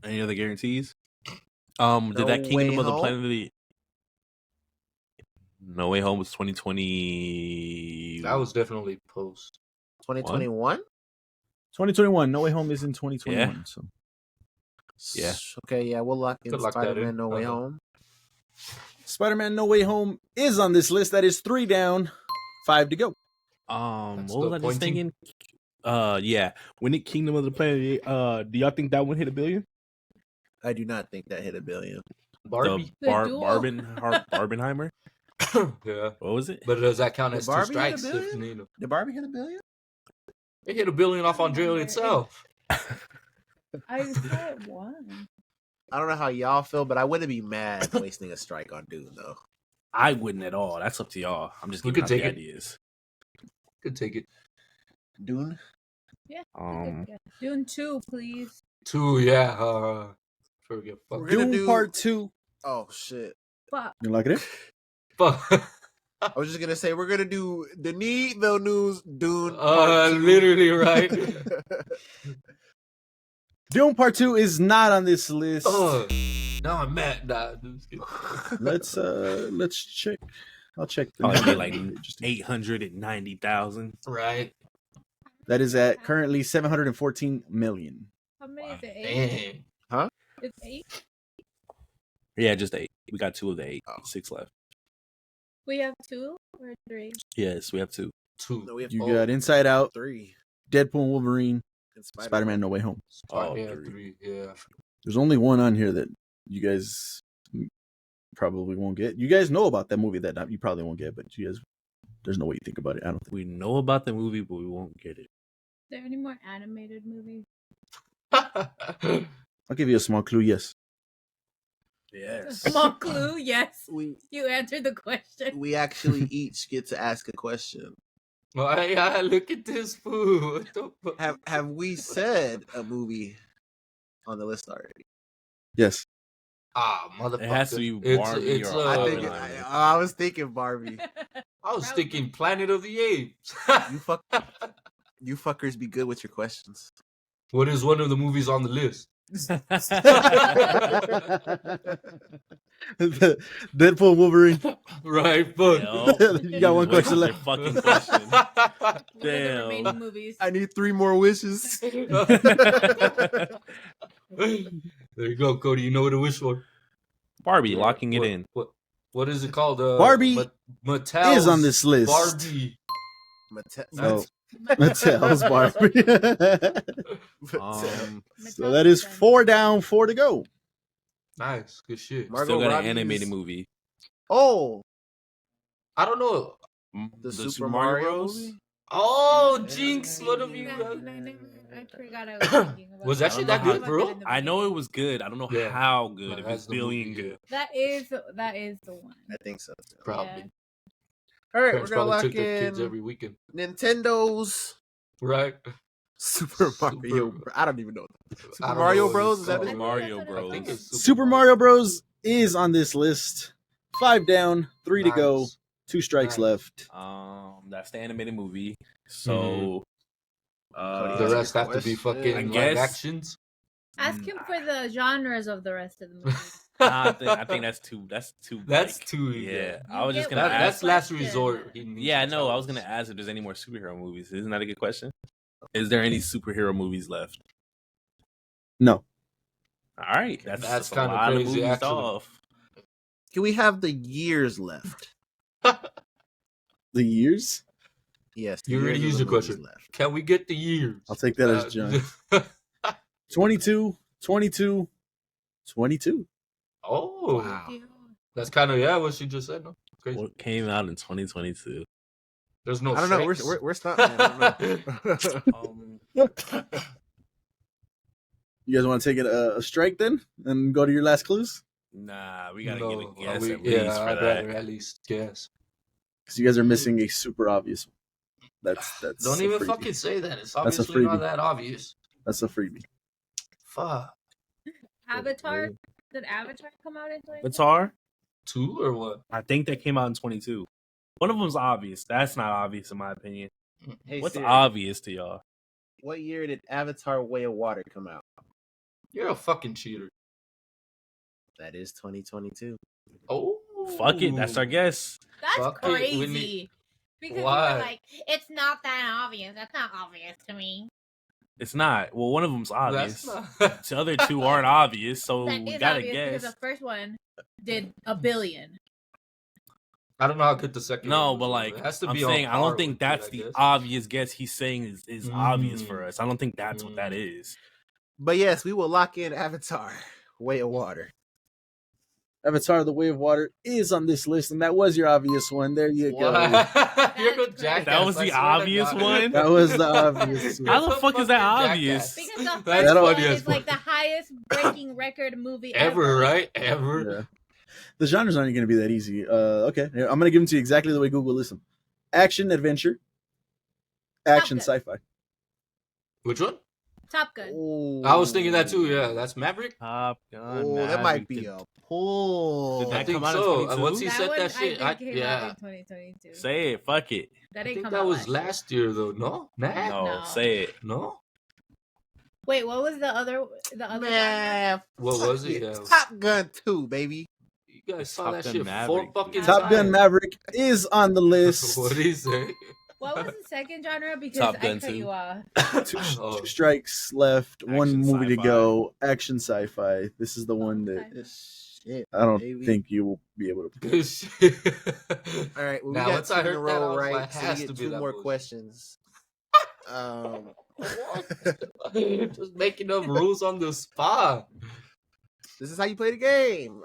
Any other guarantees? Did that No Kingdom Way of the Home? Planet of the No Way Home was 2020. That was definitely post. 2021? 2021. No Way Home is in 2021. So Yeah. Okay, yeah, we'll lock in Could lock that Spider-Man in. No Way Uh-huh. Home. Spider-Man No Way Home is on this list. That is 3 down, 5 to go. That's What was the I just pointing? thinking? Yeah. When it Kingdom of the Planet, do y'all think that one hit $1 billion? I do not think that hit $1 billion. Barbie. The duel. Barbenheimer? Yeah. What was it? But does that count Did as 2 Barbie hit $1 strikes? billion? Did Barbie hit $1 billion? It hit $1 billion off Andrea itself. I said one. I don't know how y'all feel, but I wouldn't be mad wasting a strike on Dune though. I wouldn't at all. That's up to y'all. I'm just We giving could out take the it. ideas. Could take it. Dune. Yeah. Um, Dune 2, please. 2, yeah. Forget. We're Fuck. gonna Dune do Part 2. Oh shit! Fuck. You like it? Fuck. I was just gonna say we're gonna do the Need the News Dune. Part 2. Literally right. Dune Part 2 is not on this list. Now I'm mad. Nah, Let's check. I'll check. probably like 890,000. right. That is at currently 714 million. How many is it? 8? Damn. It's 8? Yeah, just 8. We got 2 of the 8. Oh. 6 left. We have 2 or 3? Yes, we have 2. 2. No, we have You got Inside Out, 3. Deadpool and Wolverine, And Spider-Man No Way Home. Oh, yeah, 3. 3. Yeah. There's only one on here that you guys probably won't get. You guys know about that movie that you probably won't get, but you guys, there's no way you think about it. I don't think. We know about the movie, but we won't get it. Are there any more animated movies? I'll give you a small clue. Yes. Yes. Small clue, yes. We You answered the question. we actually each get to ask a question. Yeah, look at this fool. What the fuck? Have we said a movie on the list already? Yes. Motherfucker. It has to be Barbie It's, or I Oppenheimer. think I was thinking Barbie. I was thinking Planet of the Apes. You fuckers be good with your questions. What is one of the movies on the list? Deadpool, Wolverine. Right, fuck. You got one question Your left. fucking question. What are the Damn. remaining movies? I need 3 more wishes. There you go, Cody. You know what to wish for. Barbie, locking it in. What is it called? Barbie Mattel's is on this list. Barbie. So, Mattel's Barbie. So that is 4 down, 4 to go. Nice, good shit. Still got Robbie's- an animated movie. Oh, I don't know. the Super Mario movie? Oh, Jinx, what have you? I forgot I was thinking about Was that. that shit that good, bro? I know it was good. I don't know Yeah. how good. No, If that's it's the billion movie, good. That is the one. I think so. Too. Probably. Yeah. All right, Parents we're gonna probably lock took their kids in every weekend. Nintendo's Right. Super Mario. I don't even know. I Super don't Mario know what Bros. it's Is that called. it? Mario I Bros. think it's Super Mario Bros. Is on this list. 5 down, 3 to go, Nice. 2 strikes Nice. left. That's the animated movie. So, Cody, The That's rest a have to be question. fucking I live guess- actions. Ask him for the genres of the rest of the movies. I think that's too. That's too. That's like, too. Yeah, You I was just get gonna one ask. That's last question. resort. He needs Yeah, I to know. tell I was us. gonna ask if there's any more superhero movies. Isn't that a good question? Is there any superhero movies left? No. All right, that's That's a kinda lot of crazy, movies actually. off. Can we have the years left? The years? Yes. You already years used of your the movies question. left. Can we get the years? I'll take that as John. 22, 22, 22. Oh, Wow. that's kind of what she just said. No, crazy. What came out in 2022? There's no. I don't know. sex. We're stuck. Man. I don't know. You guys want to take it a strike then and go to your last clues? Nah, we gotta No, give a guess we- at least for I'd that. rather at least guess. Because you guys are missing a super obvious one. That's Don't a even freebie. fucking say that. It's That's a obviously not freebie. that obvious. That's a freebie. Fuck. Avatar? Did Avatar come out in 2020? Avatar? 2 or what? I think that came out in 22. One of them's obvious. That's not obvious in my opinion. Hey, What's Siri, obvious to y'all? what year did Avatar: Way of Water come out? You're a fucking cheater. That is 2022. Oh, Fuck it, that's our guess. That's Fuck it, we crazy. need- Because Why? you were like, it's not that obvious. That's not obvious to me. It's not. Well, one of them's obvious. That's not. The other two aren't obvious, so That we is gotta obvious because guess. the first one did $1 billion. I don't know how good the second. No, one but was. like It has to I'm be on saying, I par don't think with that's it, I the guess. obvious guess he's saying is obvious for Mm. us. I don't think that's what that Mm. is. But yes, we will lock in Avatar: Way of Water. Avatar: The Way of Water is on this list, and that was your obvious one. There you go. You're no jackass. That was the obvious one? That was the obvious one. How the fuck is that obvious? Because the That's first one funny as is like the highest breaking record movie ever, right? Ever. Yeah. The genres aren't going to be that easy. Okay, I'm going to give them to you exactly the way Google lists them. Action, adventure, action, Top Gun. sci-fi. Which one? Top Gun. Ooh. I was thinking that too. Yeah, that's Maverick. Top Gun. Oh, that might be a pull. Did I that think come out so. in 22? Once he said one, that shit, I think came out in 2022. Say it. Fuck it. That I didn't think come that out was year. last year though. No, nah, No, No. say it. no. Wait, what was the other? Man, What fuck was it? yeah. Yeah. Top Gun 2, baby. You guys saw Top that Gun shit Maverick, 4 fucking dude. Top times. Gun Maverick is on the list. What did he say? What was the second genre? Because Top I Gun cut 2. you off. Oh. Two strikes left. One Action movie to sci-fi. go. Action sci-fi. This is the one that This shit, I don't baby. think you will be able to. Good shit. All right, well, we Now, got once two I in a heard that, I row, was right? like, So has we to get be two that more bullshit. questions. Just making up rules on the spot. This is how you play the game.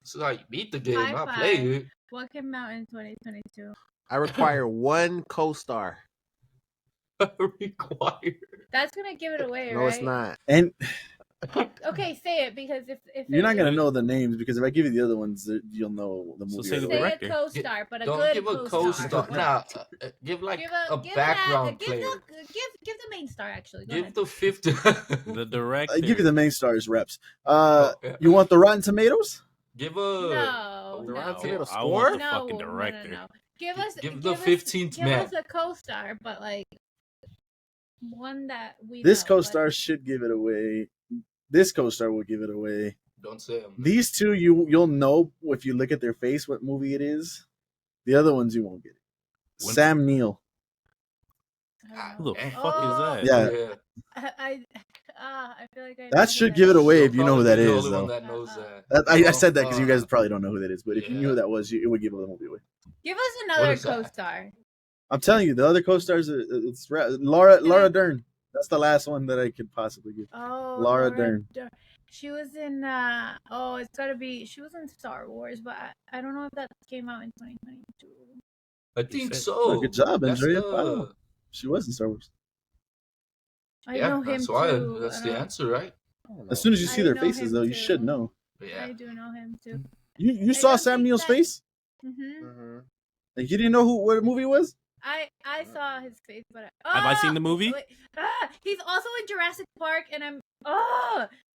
This is how you beat the game, not High play five. it. What came out in 2022? I require one co-star. Required. That's gonna give it away, No, right? it's not. And Okay, say it because if you're not it- gonna know the names because if I give you the other ones, you'll know the So movie. say right the away. say director. a co-star, but a Don't good give a co-star. co-star. Nah, give like a background give player. give the main star actually. Go Give ahead. the 50. The director. I give you the main stars reps. Yeah. You want the Rotten Tomatoes? Give a. No, The no. Rotten Tomato I want the No, fucking no, no, director. no. Give us Give the us- 15th give man. us a co-star, but like one that we This know, co-star but- should give it away. This co-star will give it away. Don't say him. These two, you'll know if you look at their face what movie it is. The other ones you won't get it. When- Sam Neill. I Who don't the know. fuck Oh, is that? Yeah. I feel like I know That who should give it away if You'll you know who probably that be the is, only one though. that knows that. I said that because you guys probably don't know who that is, but if you knew Yeah. who that was, it would give the movie away. Give us another is that? co-star. I'm telling you, the other co-stars, it's Laura Dern. That's the last one that I could possibly give. Oh, Laura Dern. She was in. It's gotta be. She was in Star Wars, but I don't know if that came out in 2022. I think said- so. Oh, good job, That's Andrea. the- Wow. She was in Star Wars. I Yeah, know him that's why. too. That's I the don't- answer, right? As soon as you I see their know faces, him though, you too. should know. Yeah. I do know him too. You I saw don't Sam think Neill's that- face? hmm Like, you didn't know what movie it was? I saw his face, but Have I seen the movie? wait. He's also in Jurassic Park, and I'm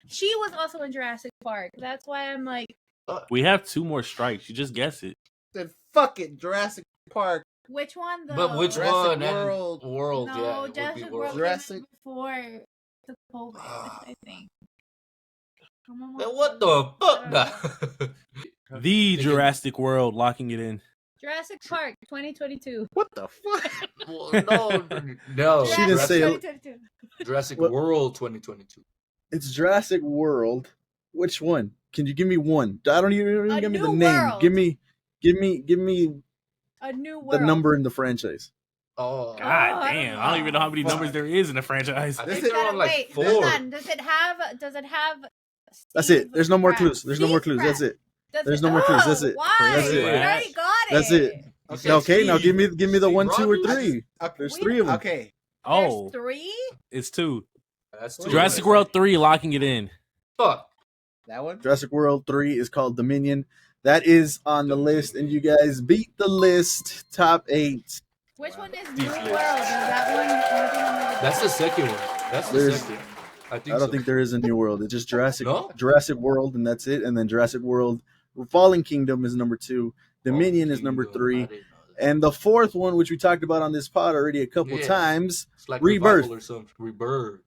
she was also in Jurassic Park. That's why I'm like, We have two more strikes. You just guess it. Then fuck it, Jurassic Park. which one though? But which Jurassic one? And World. World, yeah. No, It would be Jurassic World. World came out Jurassic- before the COVID, I think. Then what the fuck? Nah. The Jurassic World, locking it in. Jurassic Park 2022. What the fuck? Well, no. She didn't say it. 2022. Jurassic What? World 2022. It's Jurassic World. Which one? Can you give me one? I don't even A give me the New name. World. Give me A new the world. number in the franchise. Oh. God I damn. don't I don't even know how many Fuck. numbers there is in the franchise. I This think is- they're on like wait, 4. hold on. Does it have? That's it. Steve There's no more Pratt? clues. There's no more Steve clues. That's Pratt. it. Does There's it- no more clues. That's it. Why? That's it. We already got it. That's it. You said Okay, now Steve. give me the Steve 1, 2, or Rogers? 3. There's We- 3 of them. Okay. Oh, There's 3. it's two. That's two. Jurassic World 3, locking it in. Fuck. That one? Jurassic World 3 is called Dominion. That is on the list, and you guys beat the list. Top 8. Which one is New These World? Is lists. that one? That's the second one. That's the There's- second. I think I don't so. think there is a New World. It's just Jurassic No? Jurassic World, and that's it. And then Jurassic World Fallen Kingdom is number 2. Dominion Oh, is number Kingdom. 3. I didn't know that. And the fourth one, which we talked about on this pod already a couple Yeah. times. It's like Rebirth. Revival or something. Rebirth.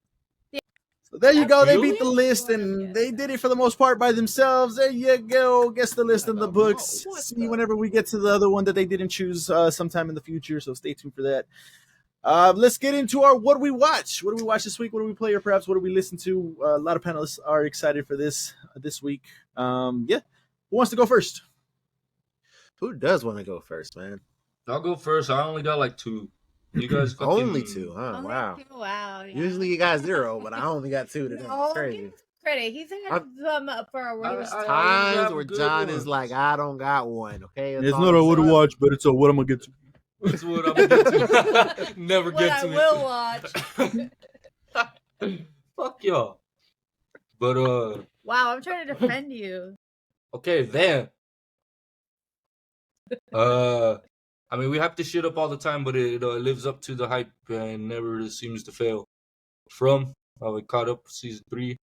So there you go. They Really? beat the list, and they did it for the most part by themselves. There you go. Guess the list in the books. What See the- whenever we get to the other one that they didn't choose sometime in the future. So stay tuned for that. Let's get into our what do we watch? What do we watch this week? What do we play, or perhaps what do we listen to? A lot of panelists are excited for this week. Yeah, who wants to go first? Who does want to go first, man? I'll go first. I only got like 2. You guys fucking... Only 2, huh? Only Wow. 2? Wow. Yeah. Usually you got 0, but I only got 2 today. Oh, It's crazy. give us Freddie, he's had some for a There's roast. times where John is like, I don't got one. Okay, It's not a what to watch, but it's a what I'm gonna get to. That's what I'm gonna get to. Never What get I to will watch. Fuck y'all. But Wow, I'm trying to defend you. okay, then. I mean, we have to shit up all the time, but it lives up to the hype and never seems to fail. From we caught up season 3.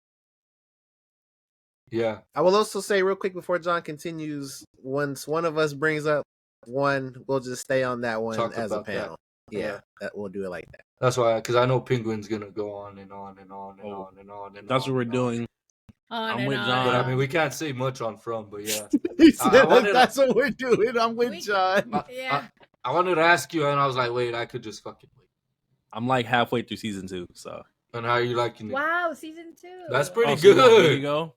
Yeah. I will also say real quick before John continues, once one of us brings up one, we'll just stay on that one Talk as a about that. panel. Yeah, that we'll do it like that. That's why, because I know Penguin's gonna go on and on and on and on and on and That's on what we're and on. doing. I'm with John. But I mean, we can't say much on From, but yeah. He said I wanted that's what we're doing. I'm with John. Yeah. I wanted to ask you, and I was like, wait, I could just fucking wait. I'm like halfway through season 2, so. And how are you liking it? Wow, season 2. That's pretty So good. there you go.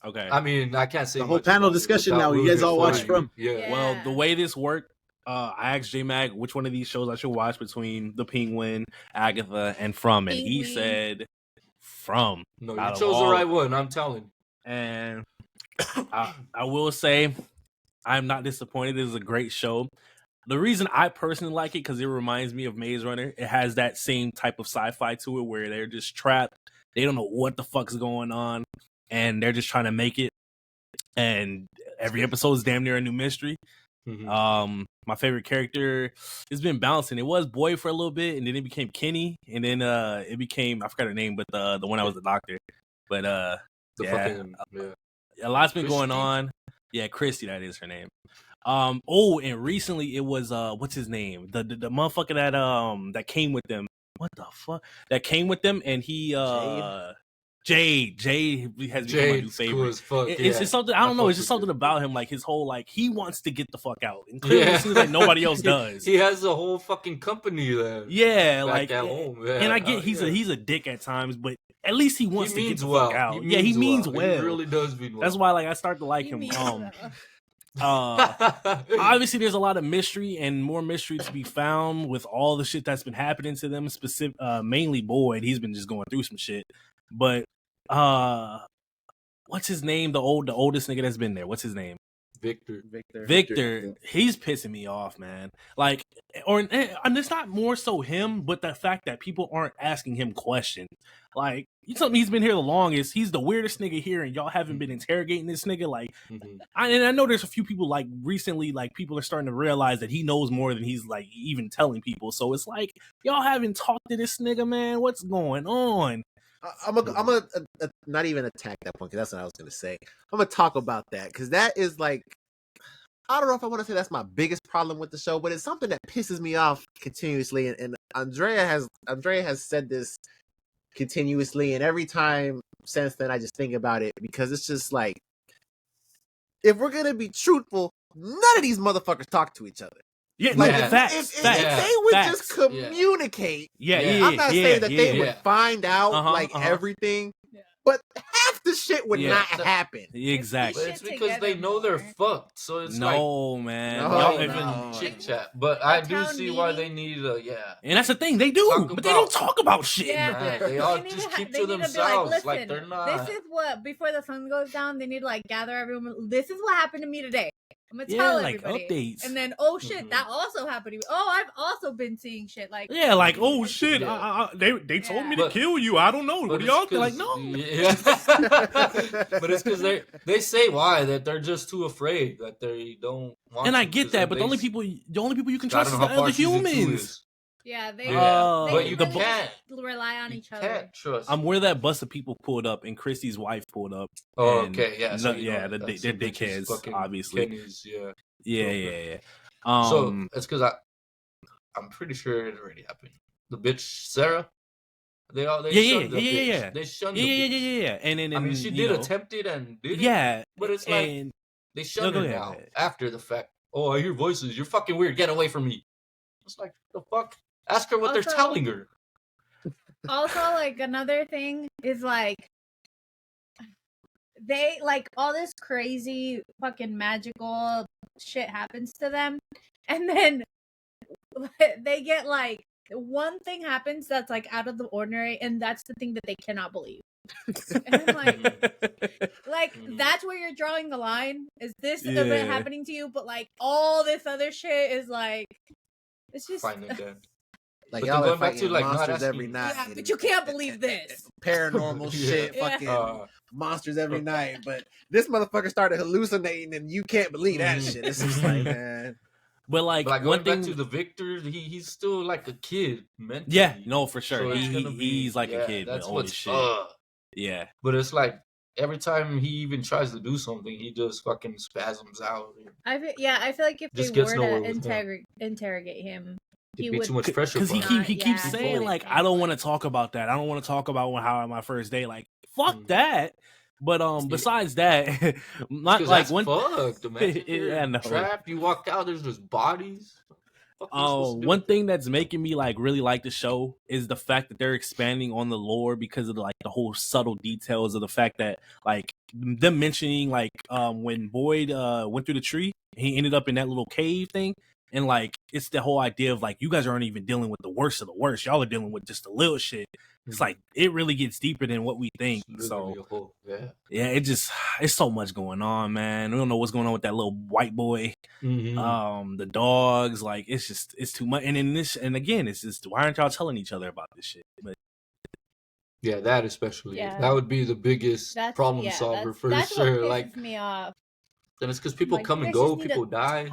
Okay. I mean, I can't say The whole much panel about it discussion without now. You guys ruining all it watch for From. you. Yeah. Yeah. Well, the way this worked, I asked J-Mag which one of these shows I should watch between The Penguin, Agatha, and From, and he Penguin. said From. No, Out you of chose the all- right one. I'm telling you. And I will say I'm not disappointed. It is a great show. The reason I personally like it because it reminds me of Maze Runner. It has that same type of sci-fi to it where they're just trapped. They don't know what the fuck's going on, and they're just trying to make it. And every episode is damn near a new mystery. Mhm. My favorite character has been bouncing. It was Boy for a little bit, and then it became Kenny, and then it became I forgot her name, but the one that was the doctor. But The yeah. fucking a lot's been going Christy? on. Yeah, Christy, that is her name. And recently it was what's his name? The motherfucker that came with them. What the fuck? That came with them, and he Jade has become my new Jade's favorite. cool as fuck. It's just something I don't know. fuck It's just with something Jade. about him, like his whole like he wants to get the fuck out, and clearly it seems like nobody else does. He has a whole fucking company there. Yeah, back like at home. Yeah. and I get yeah. he's a dick at times, but at least he wants He to get means the well. fuck out. He means well. He really does mean well. That's why like I start to like You him. mean Obviously there's a lot of mystery and more mystery to be found with all the shit that's been happening to them. Mainly Boyd, he's been just going through some shit. But what's his name? The oldest nigga that's been there. What's his name? Victor, he's pissing me off, man. Like, and it's not more so him, but the fact that people aren't asking him questions. Like, you tell me he's been here the longest. He's the weirdest nigga here, and y'all haven't been interrogating this nigga. Like, I know there's a few people like recently, like people are starting to realize that he knows more than he's like even telling people. So it's like y'all haven't talked to this nigga, man. What's going on? I'm gonna not even attack that point because that's what I was gonna say. I'm gonna talk about that because that is like I don't know if I want to say that's my biggest problem with the show, but it's something that pisses me off continuously. And Andrea has said this continuously, and every time since then I just think about it because it's just like if we're gonna be truthful, none of these motherfuckers talk to each other. Yeah, Like no, facts. if they would just communicate, I'm not saying that they would find out everything, but half the shit would not happen. Exactly. But it's because they know they're fucked. So it's man. y'all No. even chit chat. But I do see why they need And that's the thing, they do, but they don't talk about shit. Yeah, they all just keep to themselves. Like they're not. This is what before the sun goes down, they need to like gather everyone. This is what happened to me today. I'm gonna tell everybody. Updates. And then, oh shit, that also happened to me. Oh, I've also been seeing shit like oh shit, they told me to kill you. I don't know. What do y'all think? Like, no. Yeah. But it's because they say why that they're just too afraid that they don't want. And I get that, but the only people you can trust is the other humans. Yeah, they but you really can't rely on each other. Can't trust. I'm where that bus of people pulled up, and Christy's wife pulled up. Oh, and okay, yeah, so they're dickheads, obviously. Kenny's, Yeah. So it's because I'm pretty sure it already happened. The bitch Sarah, they shunned the bitch. They shunned the bitch. Yeah. And then I mean, she did attempt it and did it. Yeah, but it's like they shunned her now after the fact. Oh, I hear voices. You're fucking weird. Get away from me. It's like the fuck. Ask her what they're telling her. Also, like another thing is like they like all this crazy fucking magical shit happens to them, and then they get like one thing happens that's like out of the ordinary, and that's the thing that they cannot believe. And I'm like that's where you're drawing the line. Is this event happening to you? But like all this other shit is like, it's just fine again. Like y'all are fighting monsters every night. Yeah, but you can't believe this. Paranormal shit, fucking monsters every night. But this motherfucker started hallucinating, and you can't believe that shit. It's just like, man. But like going back to the Victor, he's still like a kid mentally. Yeah, no, for sure. So he's like a kid. That's what's shit. Yeah. But it's like every time he even tries to do something, he just fucking spasms out. I feel like if they were to interrogate him, he would be too much pressure. Because he keeps saying like, I don't want to talk about that. I don't want to talk about how my first day. Like, fuck that. But besides that, not like one fucked, man. Trapped, you walk out, there's just bodies. One thing that's making me like really like the show is the fact that they're expanding on the lore because of the whole subtle details of the fact that like them mentioning like when Boyd went through the tree, he ended up in that little cave thing. And like it's the whole idea of like you guys aren't even dealing with the worst of the worst. Y'all are dealing with just the little shit. It's like it really gets deeper than what we think. So it's so much going on, man. We don't know what's going on with that little white boy. The dogs, like it's too much. And again, it's just why aren't y'all telling each other about this shit? But yeah, that especially that would be the biggest problem solver for sure. What pisses me off. Then it's because people come and go, people die.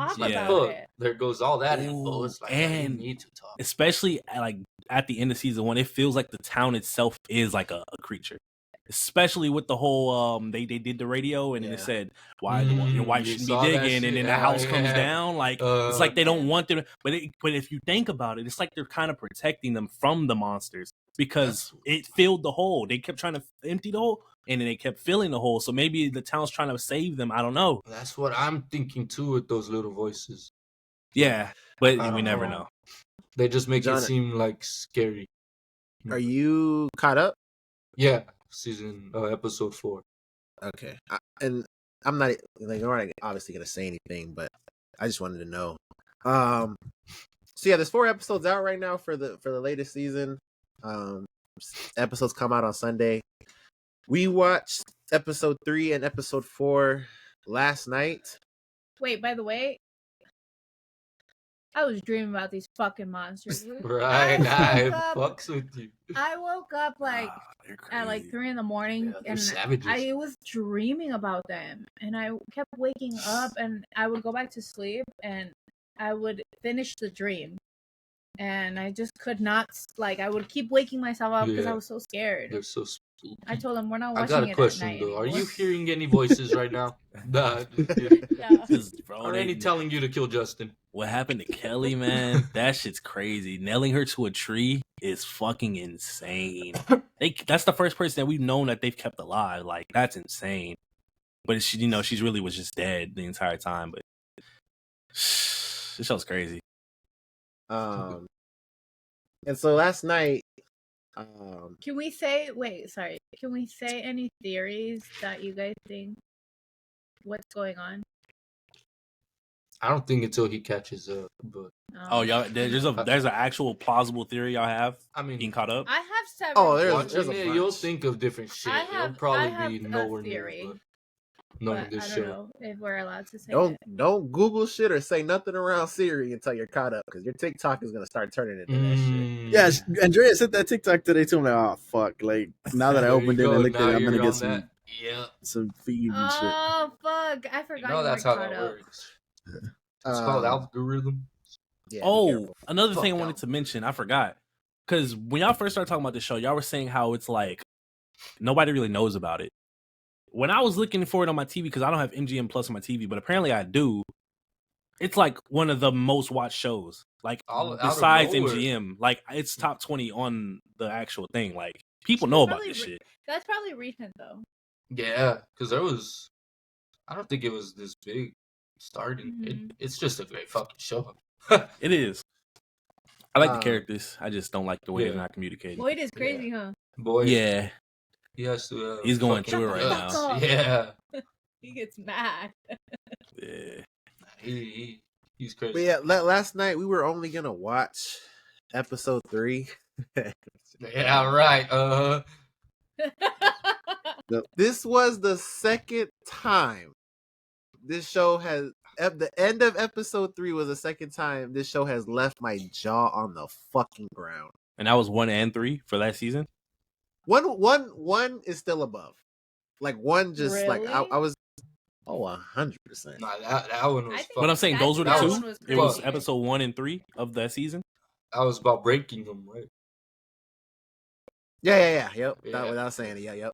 There goes all that info. It's like, and we need to talk. Especially like at the end of season 1, it feels like the town itself is like a creature. Especially with the whole they did the radio and then it said why your wife shouldn't be digging and then the house comes down. Like it's like they don't want them. But if you think about it, it's like they're kind of protecting them from the monsters because it filled the hole. They kept trying to empty the hole. And then they kept filling the hole. So maybe the town's trying to save them. I don't know. That's what I'm thinking too with those little voices. Yeah, but we never know. They just make it seem like scary. Are you caught up? Yeah, episode 4. Okay, and I'm not like we're not obviously gonna say anything, but I just wanted to know. So yeah, there's 4 episodes out right now for the latest season. Episodes come out on Sunday. We watched episode 3 and episode 4 last night. Wait, by the way, I was dreaming about these fucking monsters. Right, I fucks with you. I woke up like at like 3 a.m. and I was dreaming about them, and I kept waking up, and I would go back to sleep, and I would finish the dream. And I just could not, like, I would keep waking myself up because I was so scared. They're so spooky. I told him we're not watching it at night. I got a question though. Are you hearing any voices right now? Nah. Are any telling you to kill Justin? What happened to Kelly, man? That shit's crazy. Nailing her to a tree is fucking insane. That's the first person that we've known that they've kept alive. Like, that's insane. But she's really was just dead the entire time. But this show's crazy. And so last night, can we say any theories that you guys think what's going on? I don't think until he catches up, but y'all, there's an actual plausible theory y'all have. I mean, getting caught up. I have several. There's a bunch. You'll think of different shit. It'll probably be nowhere theory. near. None of this I shit. don't know if we're allowed to say don't Google shit or say nothing around Siri until you're caught up, because your TikTok is gonna start turning into that shit. Yeah, Andrea sent that TikTok today too. I'm like, oh fuck! Like now that I opened it and looked at it, I'm gonna get some feed and shit. Oh fuck! I forgot. That's how that works. It's called algorithm. Yeah, another thing I wanted to mention, I forgot, because when y'all first started talking about the show, y'all were saying how it's like nobody really knows about it. When I was looking for it on my TV, because I don't have MGM Plus on my TV, but apparently I do, it's like one of the most watched shows. Like, besides MGM, like, it's top 20 on the actual thing. Like, people know about this shit. That's probably recent, though. Yeah, because I don't think it was this big starting. Mm-hmm. It's just a great fucking show. It is. I like the characters. I just don't like the way they're not communicating. Boyd is crazy, huh? Boyd. Yeah. He has to. He's going through it right now. Yeah. He gets mad. Yeah. He's crazy. But yeah, last night we were only gonna watch episode 3. Yeah, right. This was the second time this show has. At the end of episode 3 was the second time this show has left my jaw on the fucking ground. And that was 1 and 3 for that season. One is still above. Like one just really? like I was 100%. Nah, that one was. But I'm saying those were the two. It was fun. episode 1 and 3 of that season. That was about breaking them, right? Yeah. Yep. Yeah. Without saying it. Yep.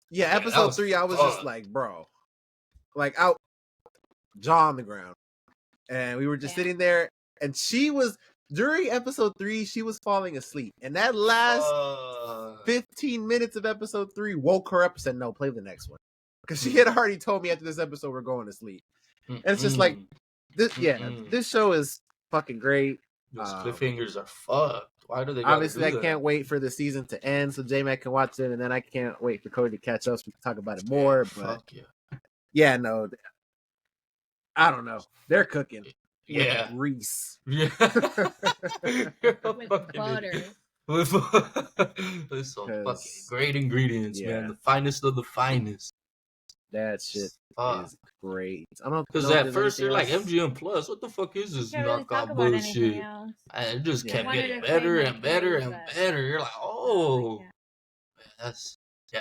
Yeah, episode 3, I was just like, bro. Like out jaw on the ground. And we were just sitting there, and she was during episode 3, she was falling asleep. And that last 15 minutes of episode 3 woke her up and said, no, play the next one. Because she had already told me after this episode we're going to sleep. And it's just like this show is fucking great. Those cliffhangers are fucked. Why do they obviously do that? I can't wait for the season to end so J-Mac can watch it, and then I can't wait for Cody to catch up so we can talk about it more. But yeah, no, I don't know. They're cooking. Yeah, grease. Yeah, with butter. With some fucking great ingredients, man. The finest of the finest. That shit is great. I don't know because at first you're like MGM Plus. What the fuck is this knockoff bullshit? And it just kept getting better and better and better. You're like, oh, man, that's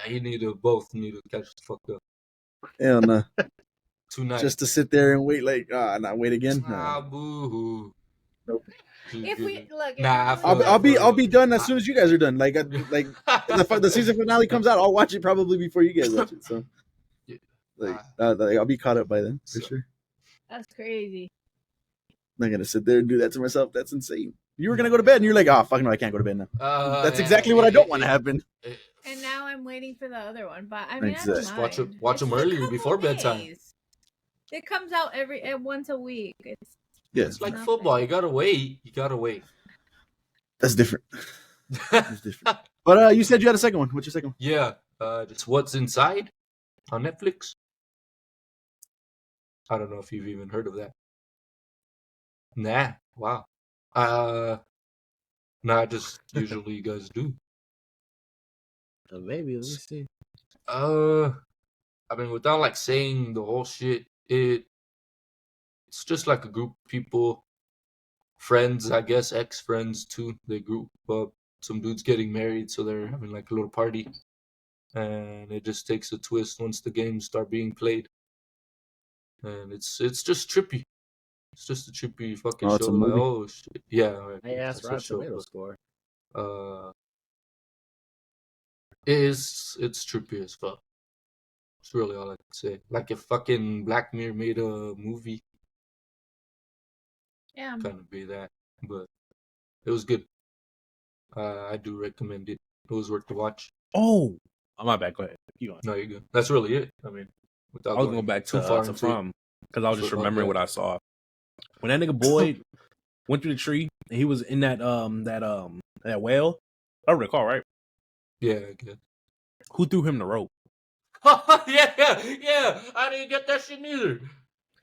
you both need to catch the fuck up. Hell no. 2 nights just to sit there and wait, like not wait again. Boo. Nope. If we look, I'll be done as soon as you guys are done. Like the season finale comes out, I'll watch it probably before you guys watch it. So. I'll be caught up by then for sure. That's crazy. I'm not gonna sit there and do that to myself. That's insane. You were gonna go to bed and you're like, oh fuck no, I can't go to bed now. That's exactly what I don't want to happen. And now I'm waiting for the other one, but I mean, exactly. Watch them earlier before bedtime. It comes out once a week. It's like football. You gotta wait. That's different. That's different. But you said you had a second one. What's your second one? Yeah, it's What's Inside on Netflix. I don't know if you've even heard of that. Nah. Wow. Nah, just usually you guys do. Maybe, let me see. I mean, without like saying the whole shit, it's just like a group of people, friends, I guess, ex-friends too. They group up. Some dude's getting married, so they're having like a little party. And it just takes a twist once the games start being played. And it's just trippy. It's just a trippy fucking show. It's a movie? Like, oh shit. Yeah. I asked Rotten Tomatoes score. It's trippy as fuck. That's really all I can say. Like if fucking Black Mirror made a movie. Yeah. Kind of be that. But it was good. I do recommend it. It was worth the watch. Oh, my bad. Go ahead. No, you're good. That's really it. I mean, I was going back to From because I was just remembering what I saw. When that nigga Boyd went through the tree and he was in that whale. I recall, right? Yeah, I guess. Who threw him the rope? yeah. I didn't get that shit neither.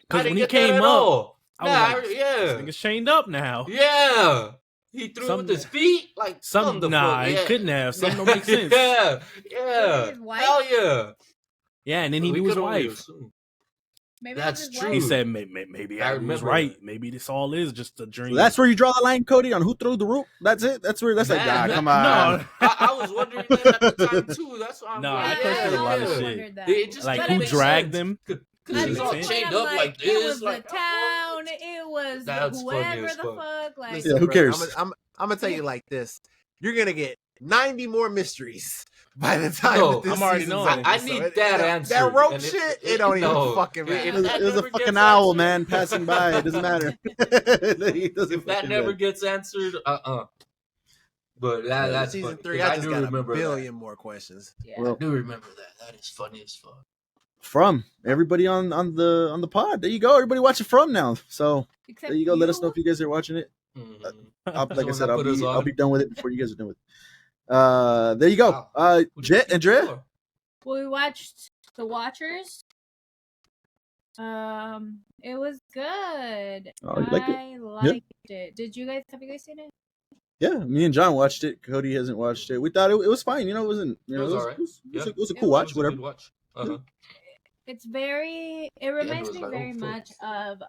Because when he came up, I was like, this nigga's chained up now. Yeah. He threw it with his feet? Like, he couldn't have. Something don't make sense. Yeah. Hell yeah. Yeah, and then he knew his wife. Maybe that's true. He said maybe I was right. Maybe this all is just a dream. So that's where you draw the line, Cody, on who threw the rope. That's it. That's where. That's come on. No, I was wondering that at the time too. That's why I'm I questioned a lot of shit. Like who dragged them? Because he's all chained up like this. It was like the town. It was whoever the fuck. Like, listen, who cares? I'm gonna tell you like this. You're gonna get 90 more mysteries by the time this I'm already knowing. I need that answer. That rope shit, it don't even fucking matter. It was a fucking owl, man, passing by. It doesn't matter. If that never gets answered, But that's season funny, 3. I just got a billion that. more questions. Yeah. Well, I do remember that. That is funny as fuck. From everybody on the pod. There you go. Everybody watch it From now. So Except there you go. Let us know if you guys are watching it. Mm-hmm. Like I said, I'll be done with it before you guys are done with it. There you go. Jet and Dre. Well, we watched The Watchers. It was good. Oh, you liked it? I liked it. Have you guys seen it? Yeah, me and John watched it. Cody hasn't watched it. We thought it was fine. You know, it wasn't. You know, it was alright. It was a cool watch. Whatever. Good watch. Uh-huh. It's very. It reminds me very much of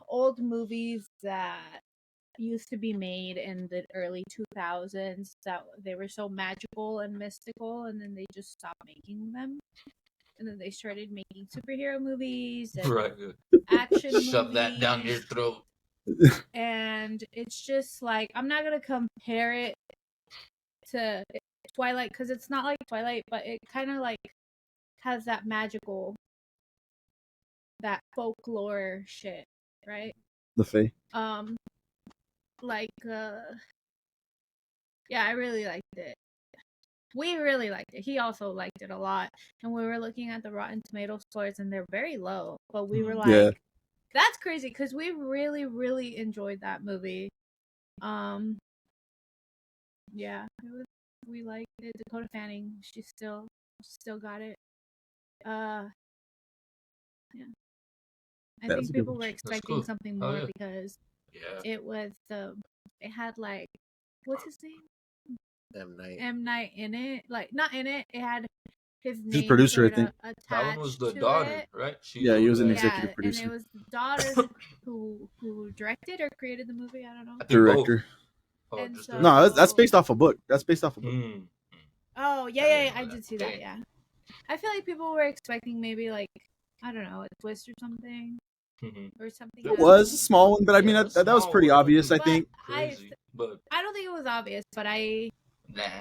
old movies that used to be made in the early 2000s that they were so magical and mystical, and then they just stopped making them, and then they started making superhero movies and action movies. Shove that down your throat. And it's just like, I'm not gonna compare it to Twilight because it's not like Twilight, but it kind of like has that magical, that folklore shit, right? The Fae. Yeah, I really liked it. We really liked it. He also liked it a lot. And we were looking at the Rotten Tomato scores, and they're very low. But we were like, that's crazy, because we really, really enjoyed that movie. Yeah, we liked it. Dakota Fanning, she still got it. Yeah. I think people were expecting something more because it was it had like, what's his name? M. Night in it. Like, not in it. It had his name. He's a producer, I think. That one was the daughter, right? He was an executive producer. And it was the daughter who directed or created the movie. I don't know. Director. No, that's based off a book. Oh, yeah. I did see that, yeah. I feel like people were expecting maybe like, I don't know, a twist or something. Or something. It was a small one, but I mean, that was pretty obvious, I think. I don't think it was obvious, but I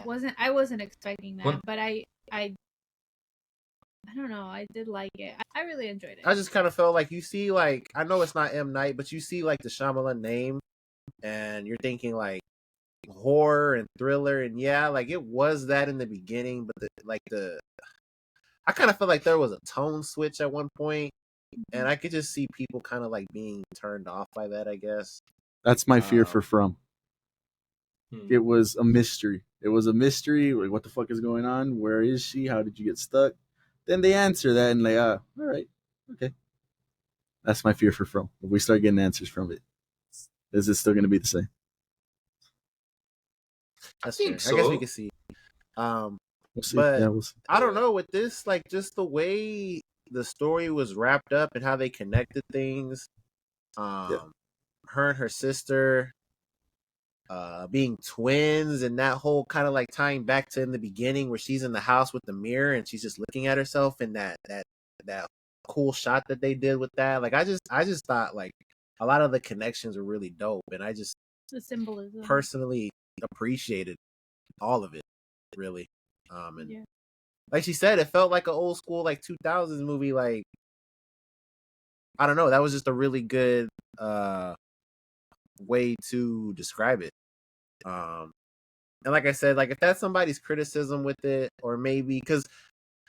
wasn't expecting that. But I don't know. I did like it. I really enjoyed it. I just kind of felt like you see, like, I know it's not M. Night, but you see like the Shyamalan name, and you're thinking like horror and thriller, and yeah, like it was that in the beginning, but I kind of felt like there was a tone switch at one point, and I could just see people kind of like being turned off by that, I guess. That's my fear for From. It was a mystery. Like, what the fuck is going on? Where is she? How did you get stuck? Then they answer that, and like, all right, okay. That's my fear for From. If we start getting answers from it, is it still going to be the same? I think so. I guess we can see. We'll see. But we'll see. I don't know with this, like, just the way the story was wrapped up and how they connected things. Her and her sister being twins, and that whole kind of like tying back to in the beginning where she's in the house with the mirror and she's just looking at herself, and that cool shot that they did with that. Like, I just thought like a lot of the connections were really dope, and I just the symbolism personally appreciated all of it, really. And like she said, it felt like an old school like 2000s movie. Like, I don't know, that was just a really good way to describe it. And like I said, like if that's somebody's criticism with it, or maybe because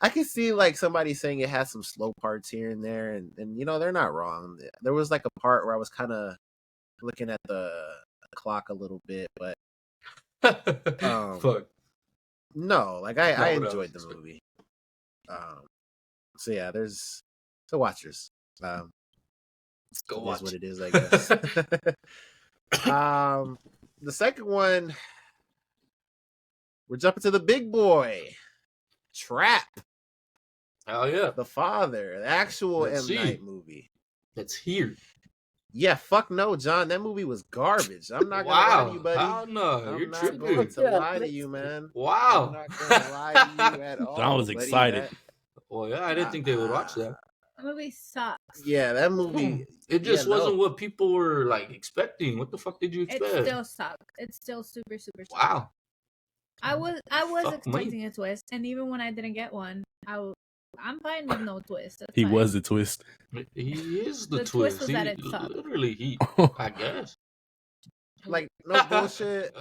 I can see like somebody saying it has some slow parts here and there, and you know, they're not wrong. There was like a part where I was kind of looking at the clock a little bit, but fuck. No, like I enjoyed the movie. So yeah, there's the watchers. Go watch what it is, I guess. The second one, we're jumping to the big boy, Trap. Oh yeah, The Father, the actual M. Night movie. It's here. Yeah, fuck no, John. That movie was garbage. I'm not gonna lie to you, buddy. Oh no, I'm not going to lie to you, man. Wow. I'm not gonna lie to you at all. John was excited. Well, yeah, I didn't think they would watch that. The movie sucks. Yeah, that movie. It just wasn't what people were like expecting. What the fuck did you expect? It still sucks. It's still super, super sucks. Wow. I was expecting a twist, and even when I didn't get one, I'm fine with no twist. That's fine. Was the twist. He is the twist. Twist was that it sucked. Literally, I guess. Like, no bullshit.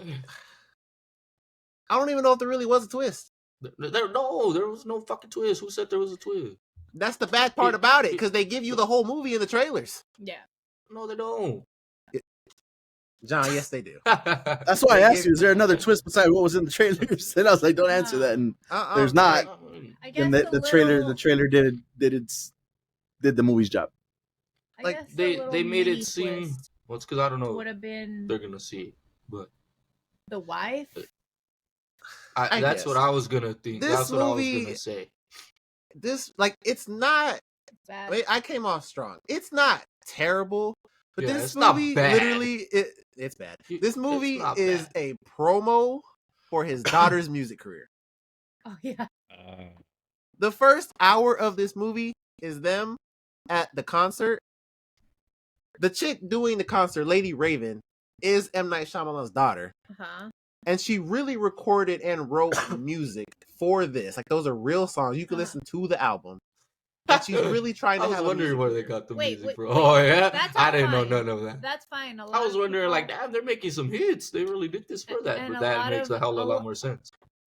I don't even know if there really was a twist. There was no fucking twist. Who said there was a twist? That's the bad part about it, because they give you the whole movie in the trailers. Yeah. No, they don't. John, yes, they do. That's why I asked you, is there another twist besides what was in the trailers? And I was like, don't answer that. And there's not. I guess and the trailer did the movie's job. Like they made it seem Well, it's because I don't know. Would have been. They're gonna see it, but the wife. That's what I was gonna think. That's what I was gonna say. This it's not. Bad. I came off strong. It's not terrible, but this movie movie literally it's bad. This movie is a promo for his daughter's music career. Oh yeah. The first hour of this movie is them at the concert. The chick doing the concert, Lady Raven, is M. Night Shyamalan's daughter. Uh-huh. And she really recorded and wrote music for this. Like, those are real songs. You can listen to the album. And she's really trying to have. I was wondering where they got the music from. Wait, oh yeah, I didn't know none of that. That's fine. I was wondering, damn, they're making some hits. They really did this for that, but that makes a hell of a lot more sense.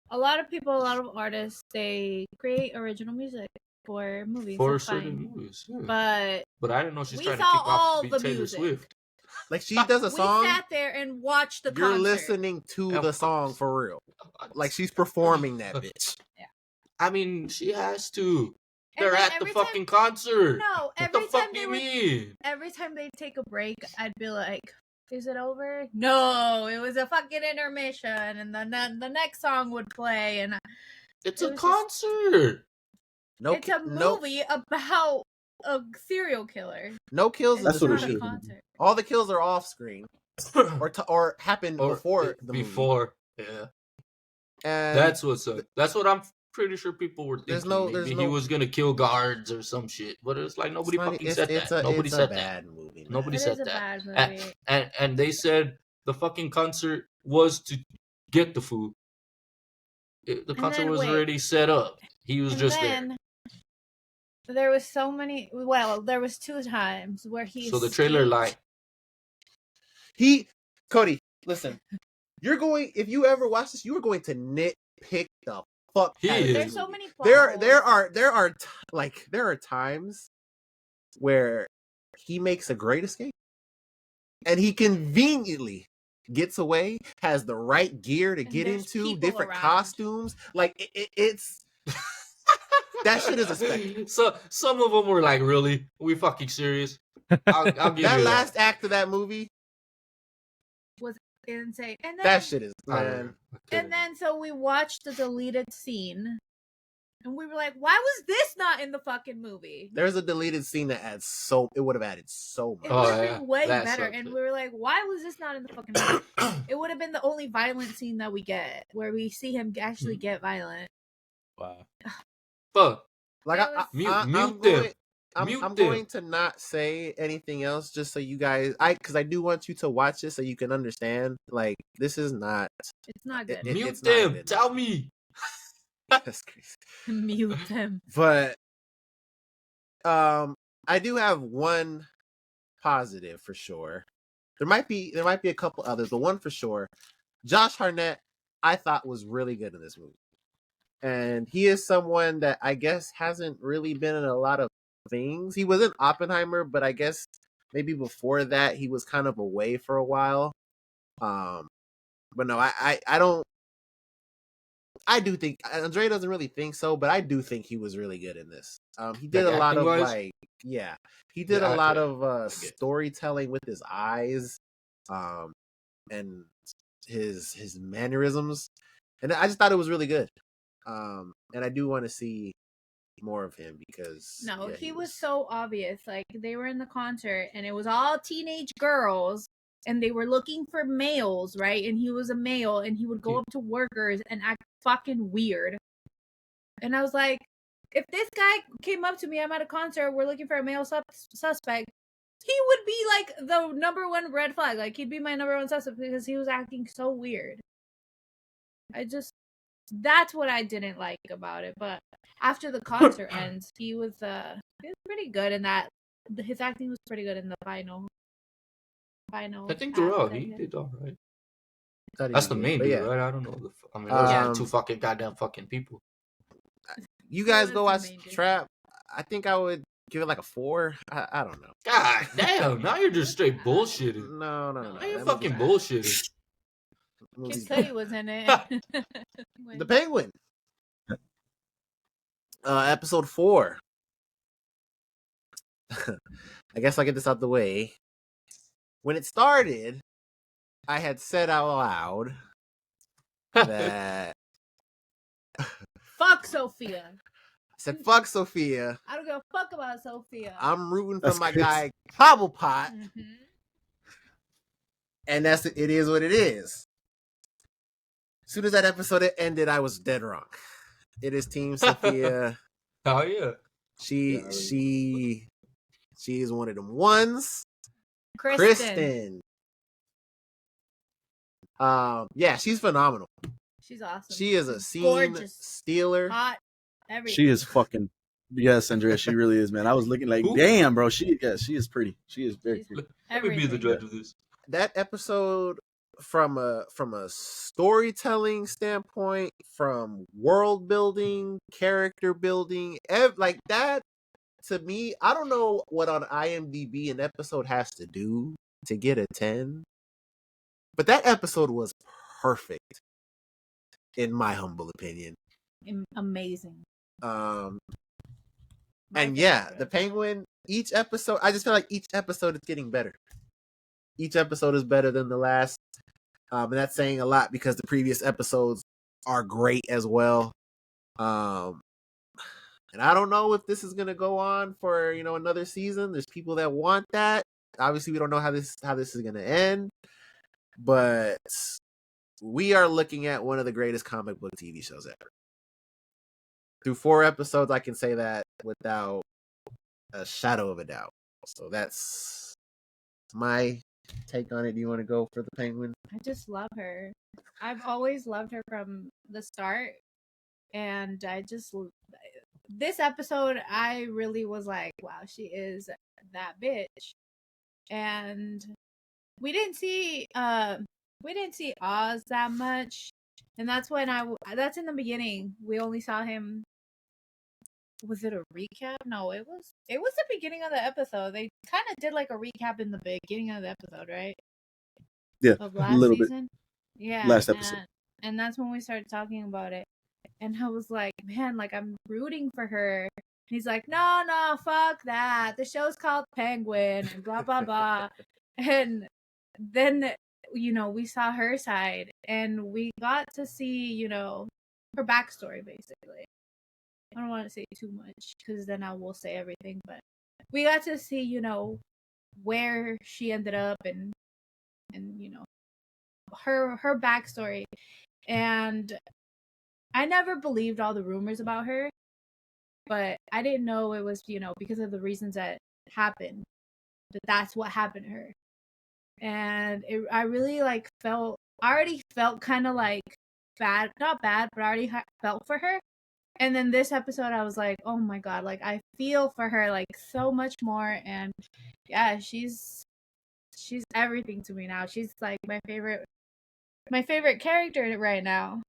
A lot of people, a lot of artists, they create original music for movies. For certain movies, yeah. But I didn't know she's trying to kick off the Taylor Swift. Like, she does a song. We sat there and watched the concert. You're listening to the song for real. Like, she's performing that bitch. Yeah. I mean, she has to. They're at the fucking concert. No, every time what the fuck you mean? Every time they take a break, I'd be like, "Is it over?" No, it was a fucking intermission, and then the next song would play, and it's a concert. It's a movie about a serial killer. No kills. That's what it should. All the kills are off screen, or happened before the movie. Before, yeah. And that's what's up. That's what I'm pretty sure people were thinking. Maybe he was gonna kill guards or some shit, but it's like nobody fucking said that. Nobody said that. Nobody said that. And they said the fucking concert was to get the food. The concert was already set up. He was just there. There was so many. Well, there was 2 times where he. So the trailer lied. Cody, listen. You're going. If you ever watch this, you are going to nitpick the fuck. There's so many. There are times where he makes a great escape, and he conveniently gets away, has the right gear to get into, different costumes. Like it's. That shit is a spectacle. So some of them were like, "Really? Are we fucking serious?" I'll give that you that. last act of that movie was insane. And then, that shit is man. And then so we watched the deleted scene, and we were like, "Why was this not in the fucking movie?" There's a deleted scene that adds it would have added so much. It would have been way better. And we were like, "Why was this not in the fucking movie?" It would have been the only violent scene that we get, where we see him actually get violent. Wow. But I'm going to not say anything else, just so you guys, because I do want you to watch this so you can understand. Like, this is not. It's not good. Mute them. Tell me. That's crazy. Mute them. But I do have one positive for sure. There might be a couple others, but one for sure. Josh Hartnett, I thought was really good in this movie. And he is someone that I guess hasn't really been in a lot of things. He was in Oppenheimer, but I guess maybe before that he was kind of away for a while. But no, I don't. I do think Andre doesn't really think so, but I do think he was really good in this. He did a lot of he did a lot of storytelling with his eyes, and his mannerisms, and I just thought it was really good. And I do want to see more of him because he was so obvious. Like, they were in the concert and it was all teenage girls and they were looking for males, right? And he was a male and he would go up to workers and act fucking weird. And I was like, if this guy came up to me, I'm at a concert, we're looking for a male suspect, he would be like the number one red flag. Like, he'd be my number one suspect because he was acting so weird. That's what I didn't like about it. But after the concert ends, he was pretty good in that. His acting was pretty good in the final. I think throughout he did all right. That's the main dude, right? I don't know. Those 2 fucking goddamn fucking people. You guys go watch Trap. I think I would give it like a 4. I don't know. God damn! Now you're just straight bullshitting. No. Now you're fucking bullshitting. Kid Cudi was in it. The Penguin. Episode 4. I guess I'll get this out the way. when it started, I had said out loud that fuck Sophia. I said fuck Sophia. I don't give a fuck about Sophia. I'm rooting for my guy Cobblepot. And it is what it is. As soon as that episode ended, I was dead wrong. It is Team Sophia. Oh yeah. She is one of them ones. Kristen. Yeah, she's phenomenal. She's awesome. She is a scene stealer. Hot. Everything. She is fucking. Yes, Andrea, she really is, man. I was looking like, damn, bro. She is pretty. She is very pretty. Let me be the judge of this. That episode, from a storytelling standpoint, from world building, character building, like that, to me, I don't know what on IMDb an episode has to do to get a 10, but that episode was perfect, in my humble opinion. Amazing. And yeah, the Penguin, each episode, I just feel like each episode is getting better. Each episode is better than the last. And that's saying a lot because the previous episodes are great as well. And I don't know if this is going to go on for, another season. There's people that want that. Obviously, we don't know how this is going to end. But we are looking at one of the greatest comic book TV shows ever. Through 4 episodes, I can say that without a shadow of a doubt. So that's my take on it. Do you want to go for the Penguin? I just love her. I've always loved her from the start. And this episode, I really was like, wow, she is that bitch. And we didn't see Oz that much. And that's when that's in the beginning. We only saw him. Was it a recap? No, it was the beginning of the episode. They kind of did like a recap in the beginning of the episode, right? Yeah, of last a little season. bit. Yeah, last episode. And that's when we started talking about it. And I was like, man, like I'm rooting for her. And he's like, no, fuck that. The show's called Penguin and blah blah blah. And then we saw her side and we got to see, her backstory basically. I don't want to say too much because then I will say everything, but we got to see, where she ended up and her backstory. And I never believed all the rumors about her, but I didn't know it was, because of the reasons that happened, that's what happened to her. And I really I already felt kind of like bad, not bad, but I already felt for her. And then this episode, I was like, oh my God, like I feel for her like so much more. And yeah, she's everything to me now. She's like my favorite character right now.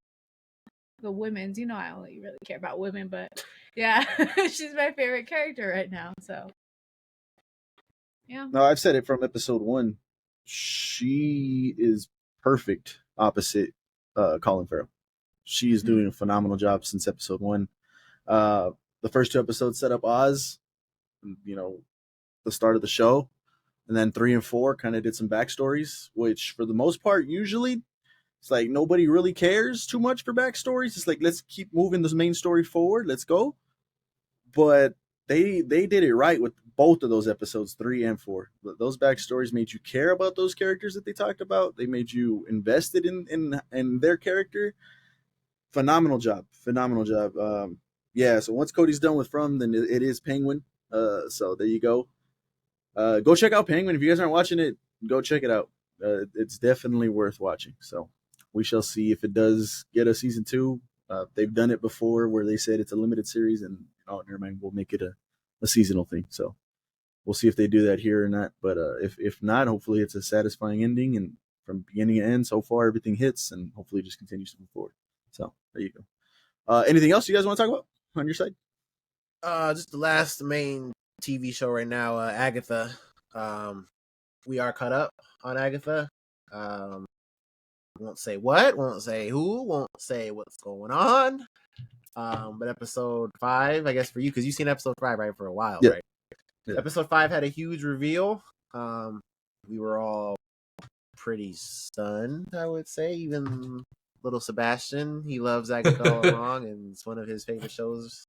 The women's, I don't really care about women, but yeah, she's my favorite character right now. So yeah. No, I've said it from episode 1. She is perfect opposite Colin Farrell. She is doing a phenomenal job since episode 1. The first 2 episodes set up Oz, the start of the show, and then 3 and 4 kind of did some backstories, which for the most part, usually it's like nobody really cares too much for backstories. It's like, let's keep moving this main story forward. Let's go. But they did it right with both of those episodes, 3 and 4. Those backstories made you care about those characters that they talked about. They made you invested in their character. Phenomenal job. Yeah, so once Cody's done with From, then it is Penguin. So there you go. Go check out Penguin. If you guys aren't watching it, go check it out. It's definitely worth watching. So we shall see if it does get a season 2. They've done it before where they said it's a limited series and never mind, we'll make it a seasonal thing. So we'll see if they do that here or not. But if not, hopefully it's a satisfying ending, and from beginning to end, so far everything hits, and hopefully it just continues to move forward. So there you go. Anything else you guys want to talk about on your side? Just the last main TV show right now, Agatha. We are caught up on Agatha. Won't say what, won't say who, won't say what's going on. But episode 5, I guess for you, because you've seen episode 5 right for a while, right? Yeah. Episode 5 had a huge reveal. we were all pretty stunned, I would say. Even little Sebastian, he loves Agatha All Along, and it's one of his favorite shows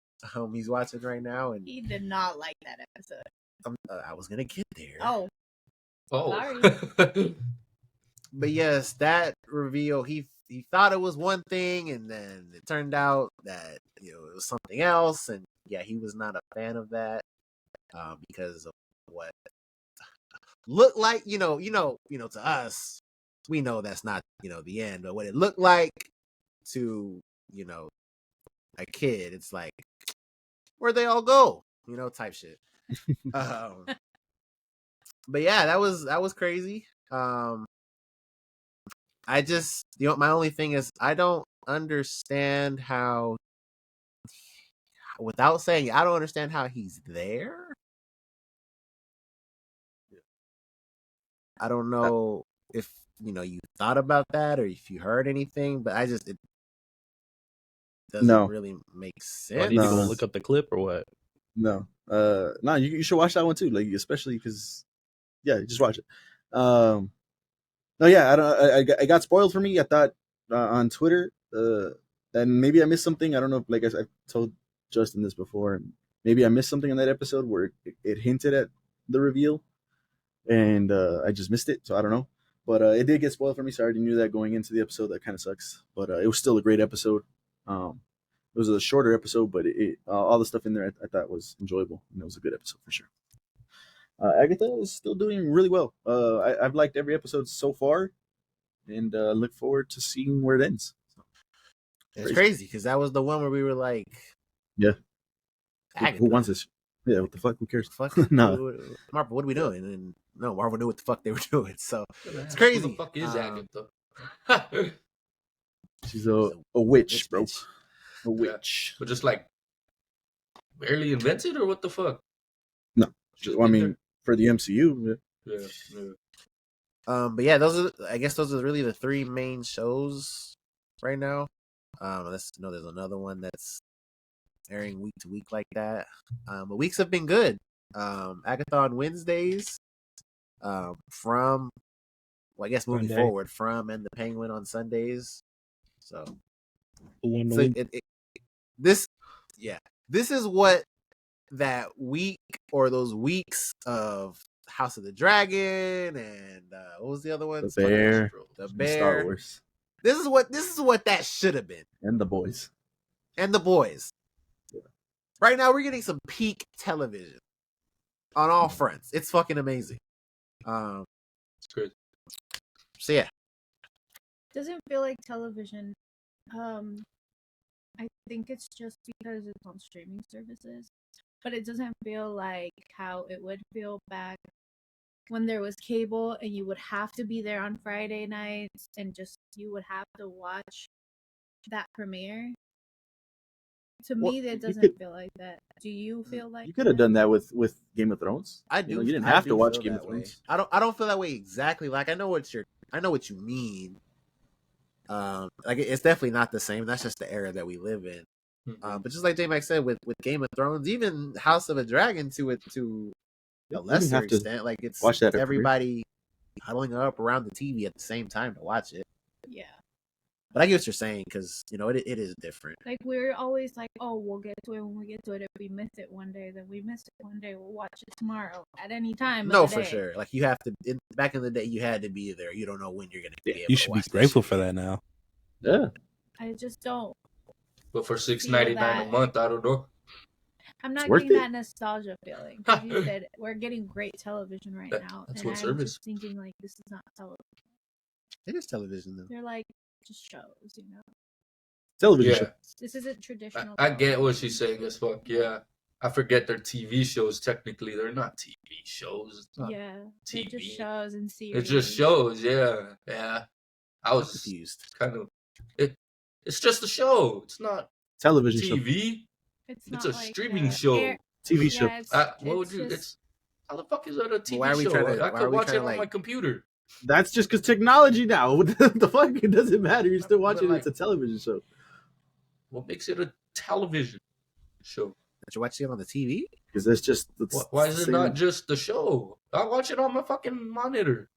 he's watching right now. And he did not like that episode. I was gonna get there. Oh, sorry. But yes, that reveal, he thought it was one thing, and then it turned out that it was something else. And yeah, he was not a fan of that because of what looked like. To us, we know that's not the end, but what it looked like to a kid, it's like, where'd they all go? Type shit. But yeah, that was crazy. I just, my only thing is I don't understand how, without saying, I don't understand how he's there. I don't know if, you thought about that or if you heard anything, but it doesn't really make sense. I need to go look up the clip or what? No, you should watch that one too. Like, especially because, yeah, just watch it. No, yeah, I got spoiled for me. I thought on Twitter, and maybe I missed something. I don't know if, like I told Justin this before, and maybe I missed something in that episode where it hinted at the reveal, and I just missed it. So I don't know, but it did get spoiled for me. So I already knew that going into the episode. That kind of sucks, but it was still a great episode. It was a shorter episode, but all the stuff in there I thought was enjoyable, and it was a good episode for sure. Agatha is still doing really well. I've liked every episode so far, and look forward to seeing where it ends. It's crazy because that was the one where we were like, "Yeah, who wants this? Yeah, what the fuck? Who cares? Fuck, no, Marvel, what are we doing?" And no, Marvel knew what the fuck they were doing. So it's crazy. Who the fuck is Agatha? She's a witch, bro. Bitch. A witch. But just like barely invented, or what the fuck? No, I mean, for the MCU. Yeah. But yeah, those are really the three main shows right now. There's another one that's airing week to week like that. But weeks have been good. Agatha on Wednesdays. From, well, I guess moving forward, From and the Penguin on Sundays. So this is what that week or those weeks of House of the Dragon and what was the other one? The Bear. Star Wars. This is what that should have been. And the boys. Yeah. Right now we're getting some peak television on all fronts. It's fucking amazing. It's good. So yeah. Doesn't feel like television. I think it's just because it's on streaming services. But it doesn't feel like how it would feel back when there was cable and you would have to be there on Friday nights and just you would have to watch that premiere. To me, that doesn't feel like that. Do you feel like you could have done that with Game of Thrones? I do. You didn't have to watch Game of Thrones. I don't feel that way exactly. Like I know what you mean. Like it's definitely not the same. That's just the era that we live in. But just like J-Mac said, with Game of Thrones, even House of a Dragon to a lesser extent, like it's watch that everybody huddling up around the TV at the same time to watch it. Yeah. But I get what you're saying because it is different. Like we're always like, oh, we'll get to it when we get to it. If we miss it one day, then we missed it one day. We'll watch it tomorrow at any time. No, for sure. Like you have to. Back in the day, you had to be there. You don't know when you're going to be able. You should be grateful for that now. Yeah. I just don't. But for $6.99 a month, I don't know. I'm not getting that nostalgia feeling. Because you said we're getting great television right now. That's and what I'm service. just thinking like this is not television. It is television though. They're like just shows, Television show. This isn't traditional. I get what she's saying as fuck. Yeah. I forget they're TV shows. Technically, they're not TV shows. Yeah. TV. They're just shows and series. It's just shows. Yeah. Yeah. I was confused. Kind of. It's just a show. It's not television TV. Show. It's a streaming show. TV show. What would you? It's how the fuck is that a TV why are we show? to, I could watch it on my computer. That's just because technology now. What the fuck? It doesn't matter. You're still watching it. It's a television show. What makes it a television show? That you're watching it on the TV? Because that's just why is it not just the show? I watch it on my fucking monitor.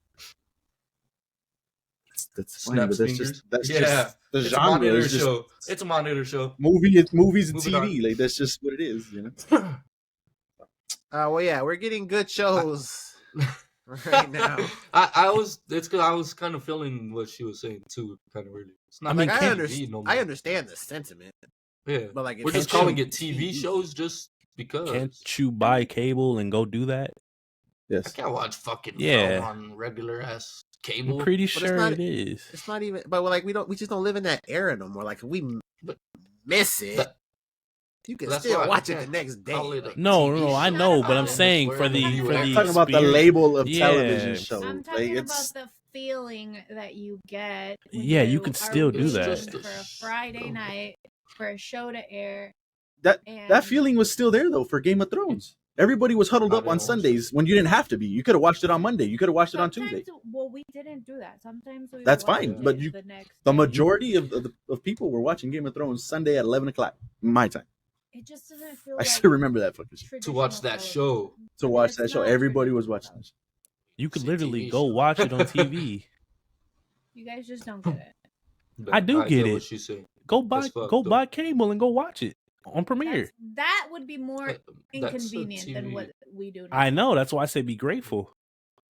That's fine, but that's just the it's genre. A monitor show. It's a monitor show. Movies and Moving TV. on. Like that's just what it is, you know. Well, yeah, we're getting good shows right now. I was kind of feeling what she was saying too, kind of really. It's not. I mean, I no understand the sentiment. Yeah, but like we're just calling it TV shows just because. Can't you buy cable and go do that? Yes. I can't watch fucking film on regular ass cable. I'm pretty sure it is. It's not even. But like we just don't live in that era no more. Like we miss it. You can still watch it the next day. No, I know, but I'm saying for the I'm talking about the label of television show. I'm talking about the feeling that you get. Yeah, you can still do that for a Friday night for a show to air. That feeling was still there though for Game of Thrones. Everybody was huddled up on Sundays when you didn't have to be. You could have watched it on Monday. You could have watched it on Tuesday. Well, we didn't do that. Sometimes that's fine, but the majority of people were watching Game of Thrones Sunday at 11:00 my time. It just doesn't feel. I still remember that fucking shit. To watch that show. To watch that show, everybody was watching it. You could literally go watch it on TV. You guys just don't get it. I do get it. What she's saying. Go buy cable and go watch it on Premiere. That would be more inconvenient than what we do now. I know. That's why I say be grateful.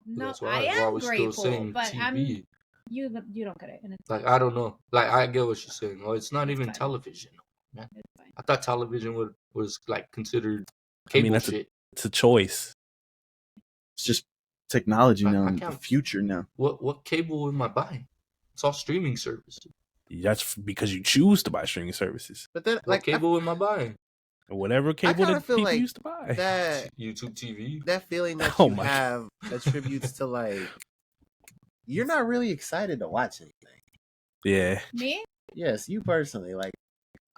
No, I am grateful, but TV. You don't get it. And it's like I don't know. Like I get what she's saying. Oh, it's not even television. Man. I thought television was like considered cable shit. It's a choice. It's just technology now, the future now. What cable am I buying? It's all streaming services. That's because you choose to buy streaming services. But then, what cable am I buying? Whatever cable that people like used to buy. That YouTube TV. That feeling that you have attributes to like you're not really excited to watch anything. Yeah. Me? Yes, you personally. Like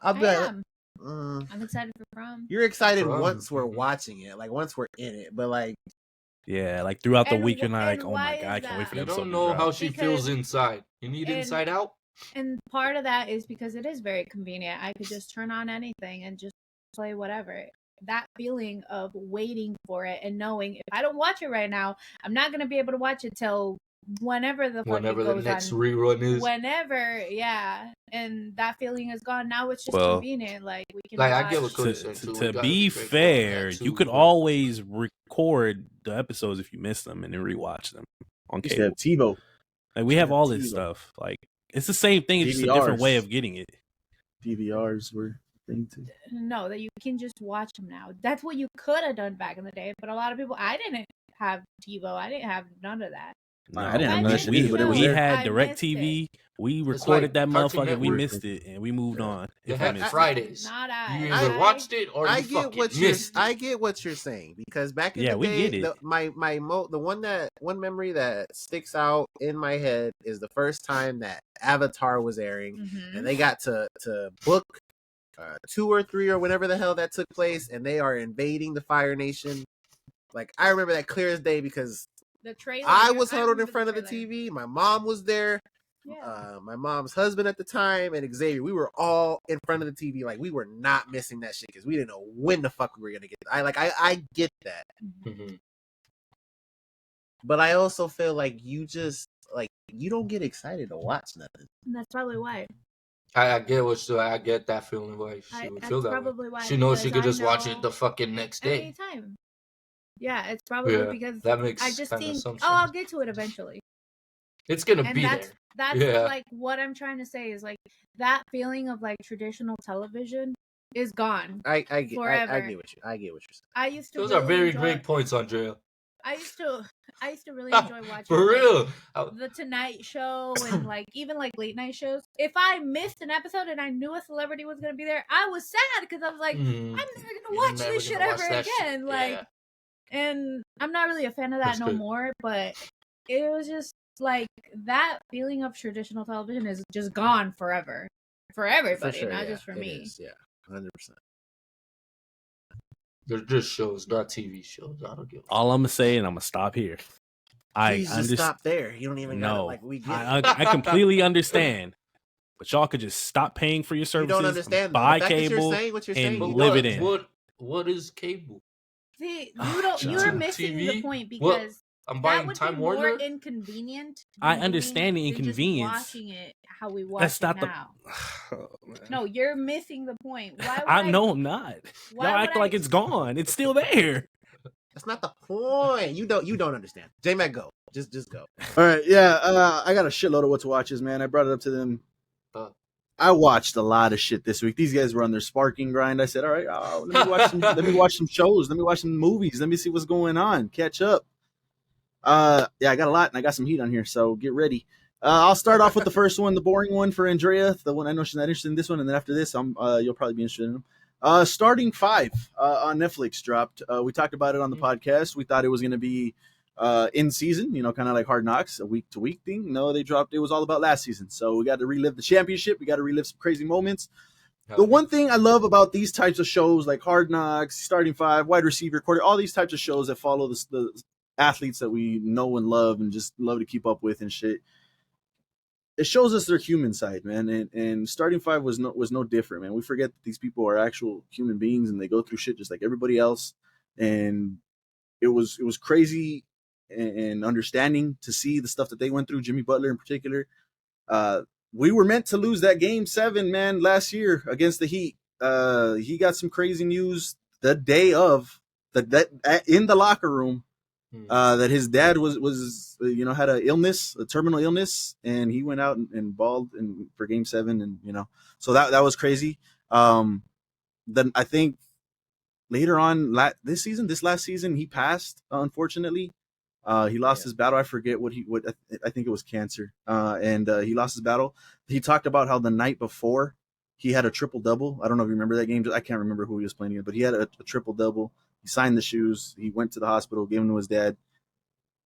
I am. I'm excited for Prom. You're excited once we're watching it, like once we're in it, but like like throughout the week, you're not like, oh my god, I can't wait for that. You don't know how she feels inside. You need inside out. And part of that is because it is very convenient. I could just turn on anything and just play whatever. That feeling of waiting for it and knowing if I don't watch it right now, I'm not gonna be able to watch it till whenever the next rerun is. Whenever, yeah. And that feeling is gone. Now it's just convenient. Like we can I get what Cody said too. To be fair, you could always record the episodes if you miss them and then rewatch them on cable. Have TiVo. Like we have all this stuff. Like it's the same thing, it's just a different way of getting it. DVRs were a thing too. No, that you can just watch them now. That's what you could have done back in the day. But a lot of people, I didn't have TiVo. I didn't have none of that. No, I didn't have none of that shit. We had DirecTV. We recorded that motherfucker. We missed it, and we moved on. They had Fridays. Not I. You either watched it or you fucking missed it. I get what you're saying because back in the day, we get it. The one memory that sticks out in my head is the first time that Avatar was airing, and they got to book 2 or 3 or whenever the hell that took place, and they are invading the Fire Nation. Like I remember that clear as day because. The trailer, I was huddled in front of the TV. My mom was there. Yeah. My mom's husband at the time and Xavier. We were all in front of the TV. Like we were not missing that shit because we didn't know when the fuck we were gonna get. I get that. Mm-hmm. But I also feel like you just you don't get excited to watch nothing. And that's probably why. I get that feeling why she would feel that way. Why, she knows she could just watch it the fucking next day. Anytime. Yeah, it's probably because that makes I just think, sense. I'll get to it eventually. It's gonna be there. That's like what I'm trying to say is like that feeling of like traditional television is gone. I get what you're saying. I used to. Those are very great points, Andrea. I used to really enjoy watching for real the Tonight Show and like even like late night shows. If I missed an episode and I knew a celebrity was gonna be there, I was sad because I was like, I'm never gonna watch this shit ever again. Like. And I'm not really a fan of that more, but it was just like that feeling of traditional television is just gone forever. For everybody, not just for me. Yeah, 100%. They're just shows, not TV shows. I don't give. All I'm gonna say, and I'm gonna stop here. Please just stop there. You don't even know. Like we get I completely understand. But y'all could just stop paying for your services. You don't understand. Buy cable what you're saying, and live it in. What is cable? See, you're missing the point because I'm buying that would Time be Warner. more inconvenient. I understand the inconvenience. Just watching it how we watch That's not it now. Oh, no, you're missing the point. Why? I'm not. Y'all act like it's gone. It's still there. That's not the point. You don't understand. J-Mac, go. Just go. All right, yeah. I got a shitload of what to watches, man. I brought it up to them. I watched a lot of shit this week. These guys were on their sparking grind. I said, all right, let me watch some shows. Let me watch some movies. Let me see what's going on. Catch up. Yeah, I got a lot, and I got some heat on here, so get ready. I'll start off with the first one, the boring one for Andrea, the one I know she's not interested in this one, and then after this, you'll probably be interested in them. Starting 5 on Netflix dropped. We talked about it on the podcast. We thought it was going to be in season, kind of like Hard Knocks, a week-to-week thing. No, they dropped. It was all about last season, so we got to relive the championship. We got to relive some crazy moments. The one thing I love about these types of shows, like Hard Knocks, Starting 5, Wide Receiver, Quarter, all these types of shows that follow the athletes that we know and love and just love to keep up with and shit, it shows us their human side, man. And Starting 5 was no different, man. We forget that these people are actual human beings and they go through shit just like everybody else. And it was crazy and understanding to see the stuff that they went through, Jimmy Butler in particular. We were meant to lose that game 7, man, last year against the Heat. He got some crazy news the day of that in the locker room. That his dad was had a terminal illness, and he went out and balled for Game 7, and so that was crazy. Then I think later on this last season, he passed, unfortunately. He lost his battle. I forget I think it was cancer. And he lost his battle. He talked about how the night before he had a triple-double. I don't know if you remember that game. I can't remember who he was playing against, but he had a triple-double. He signed the shoes. He went to the hospital, gave them to his dad.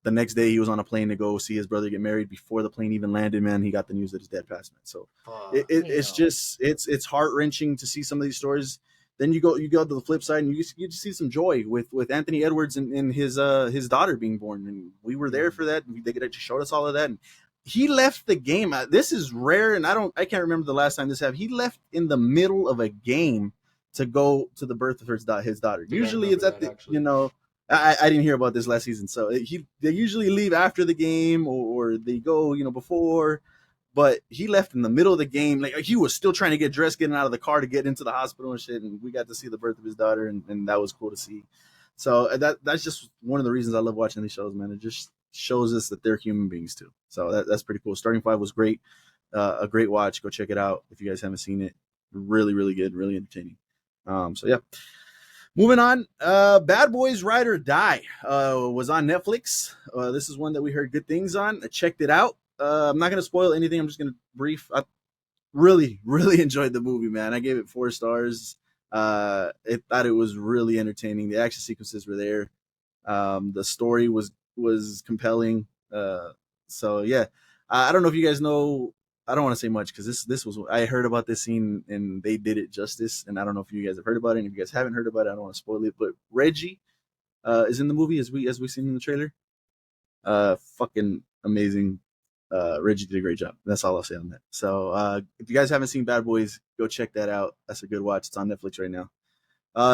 The next day, he was on a plane to go see his brother get married. Before the plane even landed, man, he got the news that his dad passed, man. So it's heart-wrenching to see some of these stories. Then you go to the flip side, and you just see some joy with Anthony Edwards and his daughter being born, and we were there for that. They just showed us all of that, and he left the game. This is rare, and I can't remember the last time this happened. He left in the middle of a game to go to the birth of his daughter. Usually it's at I didn't hear about this last season. So they usually leave after the game or they go, before, but he left in the middle of the game. Like he was still trying to get dressed, getting out of the car to get into the hospital and shit. And we got to see the birth of his daughter, and that was cool to see. So that's just one of the reasons I love watching these shows, man. It just shows us that they're human beings too. So that's pretty cool. Starting 5 was great. A great watch. Go check it out if you guys haven't seen it. Really, really good. Really entertaining. So yeah. Moving on, Bad Boys Ride or Die was on Netflix. This is one that we heard good things on. I checked it out. I'm not going to spoil anything. I'm just going to brief. I really, really enjoyed the movie, man. I gave it 4 stars. I thought it was really entertaining. The action sequences were there. The story was compelling. So, yeah. I don't know if you guys know. I don't want to say much because this was I heard about this scene and they did it justice, and I don't know if you guys have heard about it. And if you guys haven't heard about it, I don't want to spoil it. But Reggie is in the movie as we seen in the trailer. Fucking amazing. Reggie did a great job. That's all I'll say on that. So if you guys haven't seen Bad Boys, go check that out. That's a good watch. It's on Netflix right now.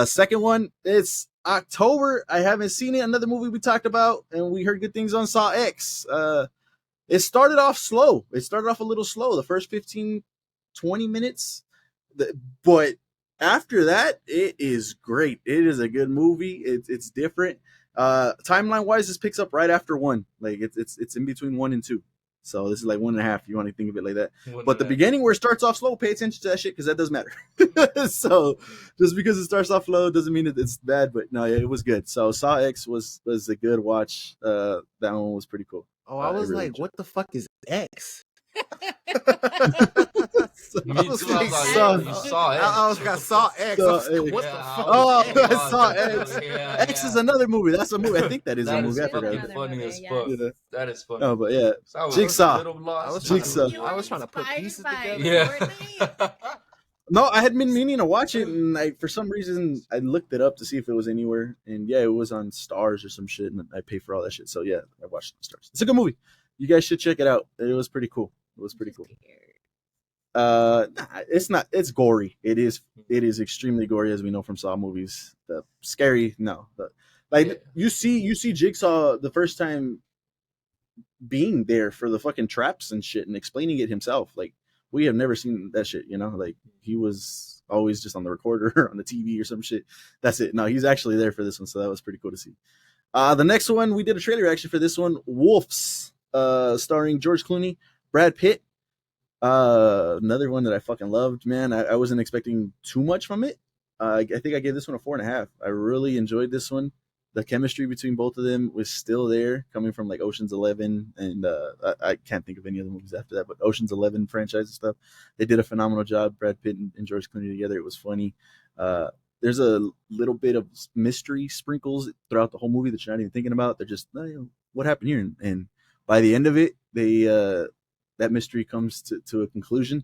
Second one, it's October. I haven't seen it. Another movie we talked about and we heard good things on, Saw X. It started off slow. It started off a little slow, the first 15, 20 minutes. But after that, it is great. It is a good movie. It's different. Timeline-wise, this picks up right after 1. Like, it's in between 1 and 2. So this is like 1.5 if you want to think of it like that. But the beginning where it starts off slow, pay attention to that shit because that does matter. So just because it starts off slow doesn't mean that it's bad. But no, yeah, it was good. So Saw X was a good watch. That one was pretty cool. Oh, I was really like, what the fuck is X? I saw X. What the fuck? Oh, I saw X. X is another movie. That's a movie. I think that is a movie. I forgot. Funny as fuck. Yeah. That is funny. No, but yeah, Jigsaw. I was trying to put pieces together. Yeah. No, I had been meaning to watch it, and for some reason I looked it up to see if it was anywhere, and yeah, it was on Stars or some shit, and I pay for all that shit. So yeah, I watched it on Stars. It's a good movie. You guys should check it out. It was pretty cool. It's not. It's gory. It is extremely gory, as we know from Saw movies. The scary, no. Like you see Jigsaw the first time being there for the fucking traps and shit and explaining it himself. Like we have never seen that shit, you know? Like he was always just on the recorder or on the TV or some shit. That's it. No, he's actually there for this one, so that was pretty cool to see. The next one, we did a trailer actually for this one, Wolves, starring George Clooney, Brad Pitt. Another one that I fucking loved, man. I wasn't expecting too much from it. I think I gave this one a 4.5. I really enjoyed this one. The chemistry between both of them was still there, coming from like Ocean's 11, and I can't think of any other movies after that, but Ocean's 11 franchise and stuff. They did a phenomenal job, Brad Pitt and George Clooney together. It was funny. There's a little bit of mystery sprinkles throughout the whole movie that you're not even thinking about. They're just, what happened here? And by the end of it, they that mystery comes to a conclusion,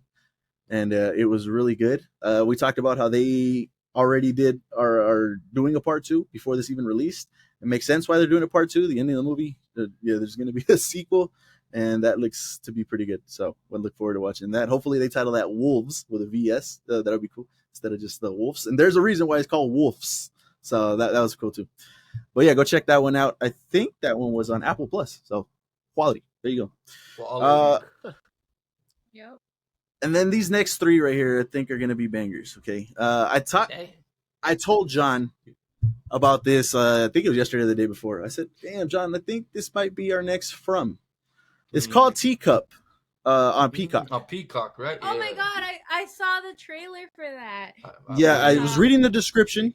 and it was really good. We talked about how they already are doing a part 2 before this even released. It makes sense why they're doing a part 2. The ending of the movie, there's going to be a sequel, and that looks to be pretty good. So we'll look forward to watching that. Hopefully they title that Wolves with a VS. That'll be cool instead of just the Wolves. And there's a reason why it's called Wolves. So that was cool too. But yeah, go check that one out. I think that one was on Apple Plus. So quality. There you go. Yep. And then these next 3 right here, I think are going to be bangers. Okay. I told John about this. I think it was yesterday or the day before. I said, damn, John, I think this might be our next From. It's called Teacup on Peacock. On Peacock, right? Oh my God. I saw the trailer for that. I was reading the description.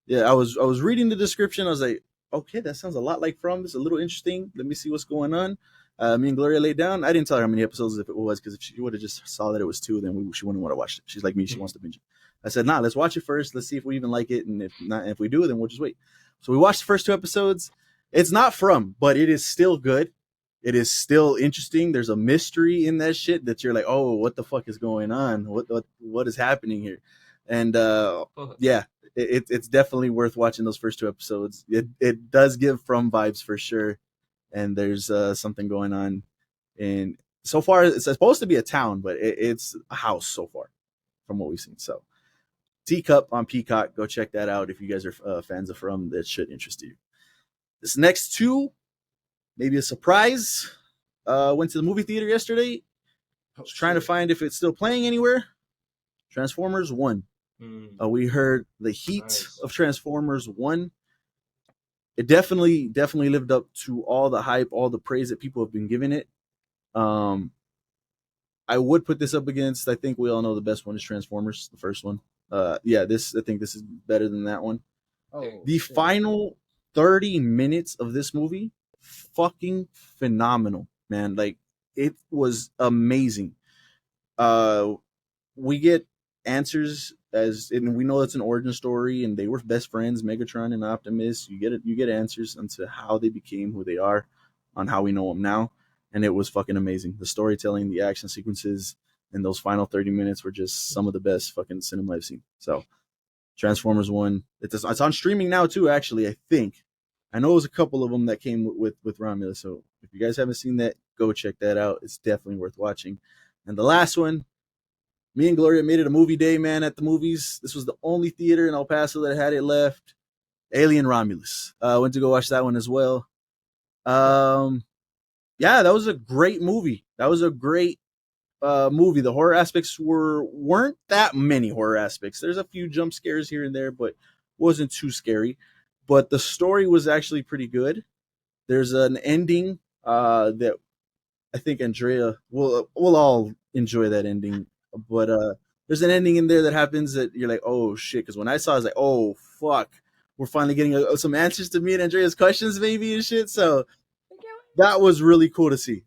Yeah, I was reading the description. I was like, okay, that sounds a lot like From. It's a little interesting. Let me see what's going on. Me and Gloria laid down. I didn't tell her how many episodes it was, because if she would have just saw that it was 2, then she wouldn't want to watch it. She's like me; she wants to binge it. I said, nah, let's watch it first. Let's see if we even like it, and if not, if we do, then we'll just wait. So we watched the first 2 episodes. It's not From, but it is still good. It is still interesting. There's a mystery in that shit that you're like, oh, what the fuck is going on? What is happening here? And yeah, it's definitely worth watching those first 2 episodes. It does give From vibes for sure. And there's something going on. And so far, it's supposed to be a town, but it's a house so far from what we've seen. So Teacup on Peacock. Go check that out if you guys are fans of From. That should interest you. This next 2, maybe a surprise. Went to the movie theater yesterday. Was trying to find if it's still playing anywhere. Transformers 1. We heard the heat of Transformers 1. It definitely lived up to all the hype, all the praise that people have been giving it. I would put this up against, I think we all know the best one is Transformers, the first one. I think this is better than that one. The final 30 minutes of this movie, fucking phenomenal, man. Like, it was amazing. We get answers, and we know it's an origin story, and they were best friends, Megatron and Optimus. You get answers into how they became who they are, on how we know them now, and it was fucking amazing. The storytelling, the action sequences, and those final 30 minutes were just some of the best fucking cinema I've seen. So, Transformers 1, it's on streaming now too. Actually, I think I know it was a couple of them that came with Romulus. So if you guys haven't seen that, go check that out. It's definitely worth watching. And the last one. Me and Gloria made it a movie day, man, at the movies. This was the only theater in El Paso that had it left. Alien Romulus. Went to go watch that one as well. Yeah, that was a great movie. That was a great movie. The horror aspects weren't that many horror aspects. There's a few jump scares here and there, but wasn't too scary. But the story was actually pretty good. There's an ending that I think Andrea will all enjoy that ending. But there's an ending in there that happens that you're like, oh shit. Because when I saw it, I was like, oh fuck, we're finally getting some answers to me and Andrea's questions, maybe, and shit. So that was really cool to see.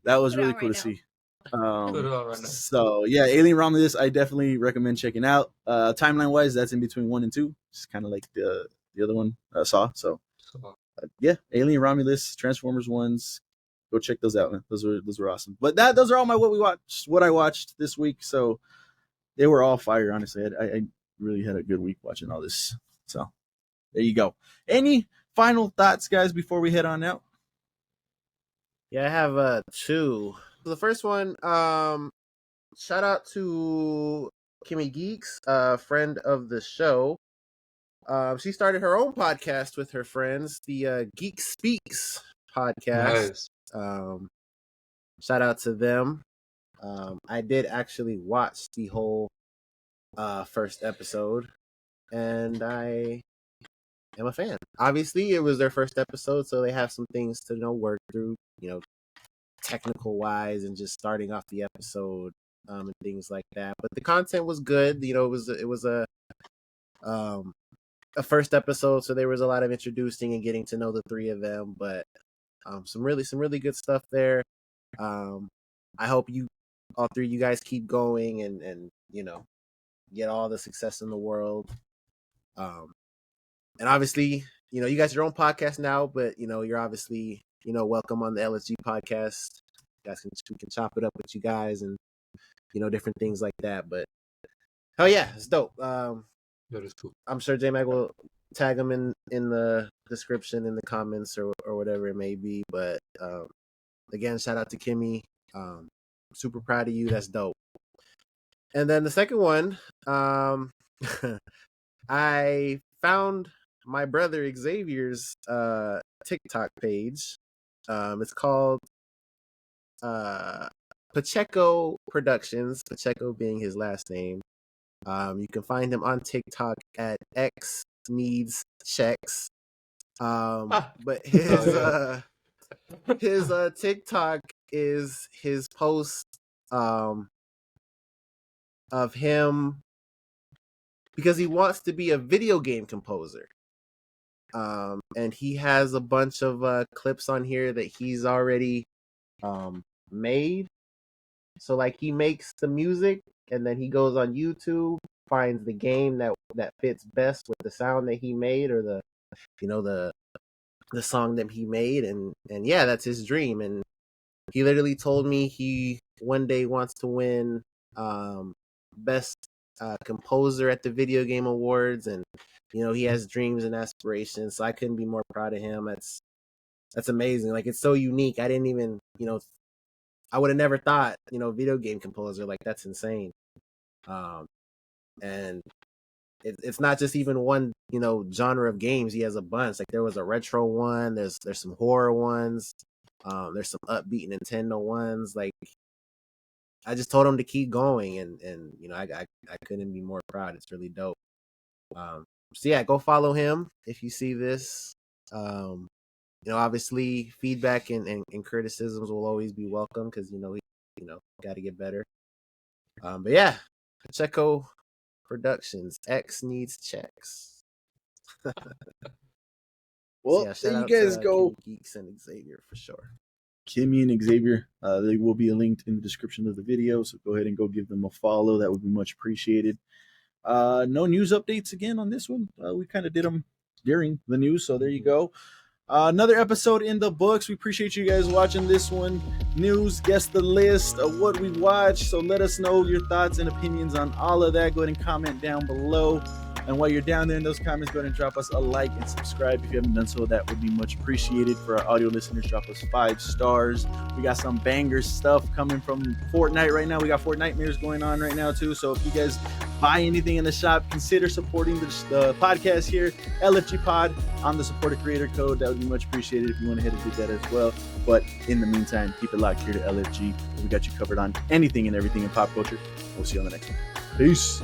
So yeah, Alien Romulus, I definitely recommend checking out. Timeline wise, that's in between 1 and 2. It's kind of like the other one, Saw. So yeah, Alien Romulus, Transformers ones. Go check those out, man. Those were awesome. But those are all what I watched this week. So they were all fire, honestly. I really had a good week watching all this. So there you go. Any final thoughts, guys, before we head on out? Yeah, I have 2. The first one, shout out to Kimmy Geeks, friend of the show. she started her own podcast with her friends, the GeekSpeaks-Podcast. Nice. Shout out to them. I did actually watch the whole first episode, and I am a fan. Obviously, it was their first episode, so they have some things to work through, technical wise, and just starting off the episode and things like that. But the content was good. It was a first episode, so there was a lot of introducing and getting to know the three of them. But some really good stuff there. I hope all three of you guys keep going and get all the success in the world. And obviously, you guys are your own podcast now, but you're obviously welcome on the LSG podcast. You guys we can chop it up with you guys and different things like that. But hell yeah, it's dope. That is cool. I'm sure J Mag will tag them in the description, in the comments, or whatever it may be. But again, shout out to Kimmy. Super proud of you. That's dope. And then the second one, I found my brother Xavier's TikTok page. It's called Pacheco Productions, Pacheco being his last name. You can find him on TikTok at X Needs Checks. But his TikTok is his post of him, because he wants to be a video game composer. And he has a bunch of clips on here that he's already made. So like he makes the music and then he goes on YouTube, finds the game that fits best with the sound that he made, or the song that he made, and yeah, that's his dream. And he literally told me he one day wants to win best composer at the Video Game Awards, and he has dreams and aspirations. So I couldn't be more proud of him. That's amazing. Like, it's so unique. I didn't even I would have never thought video game composer. Like, that's insane. And it's not just even one genre of games. He has a bunch. Like, there was a retro one, there's some horror ones, there's some upbeat Nintendo ones. Like, I just told him to keep going, and I couldn't be more proud. It's really dope. So yeah, go follow him if you see this. Obviously feedback and criticisms will always be welcome, because got to get better. But yeah, Pacheco Productions, X Needs Checks. Well, so yeah, there you guys go. Geeks and Xavier for sure. Kimmy and Xavier, they will be linked in the description of the video, so go ahead and go give them a follow. That would be much appreciated. No news updates again on this one. We kind of did them during the news, so there you go. Another episode in the books. We appreciate you guys watching this one. News, guess the list of what we watched. So let us know your thoughts and opinions on all of that. Go ahead and comment down below. And while you're down there in those comments, go ahead and drop us a like and subscribe if you haven't done so. That would be much appreciated. For our audio listeners, drop us 5 stars. We got some banger stuff coming from Fortnite right now. We got Fortnitemares going on right now too. So if you guys buy anything in the shop, consider supporting the podcast here, LFG Pod, on the supporter creator code. That would be much appreciated if you went ahead and did that as well. But in the meantime, keep it locked here to LFG. We got you covered on anything and everything in pop culture. We'll see you on the next one. Peace.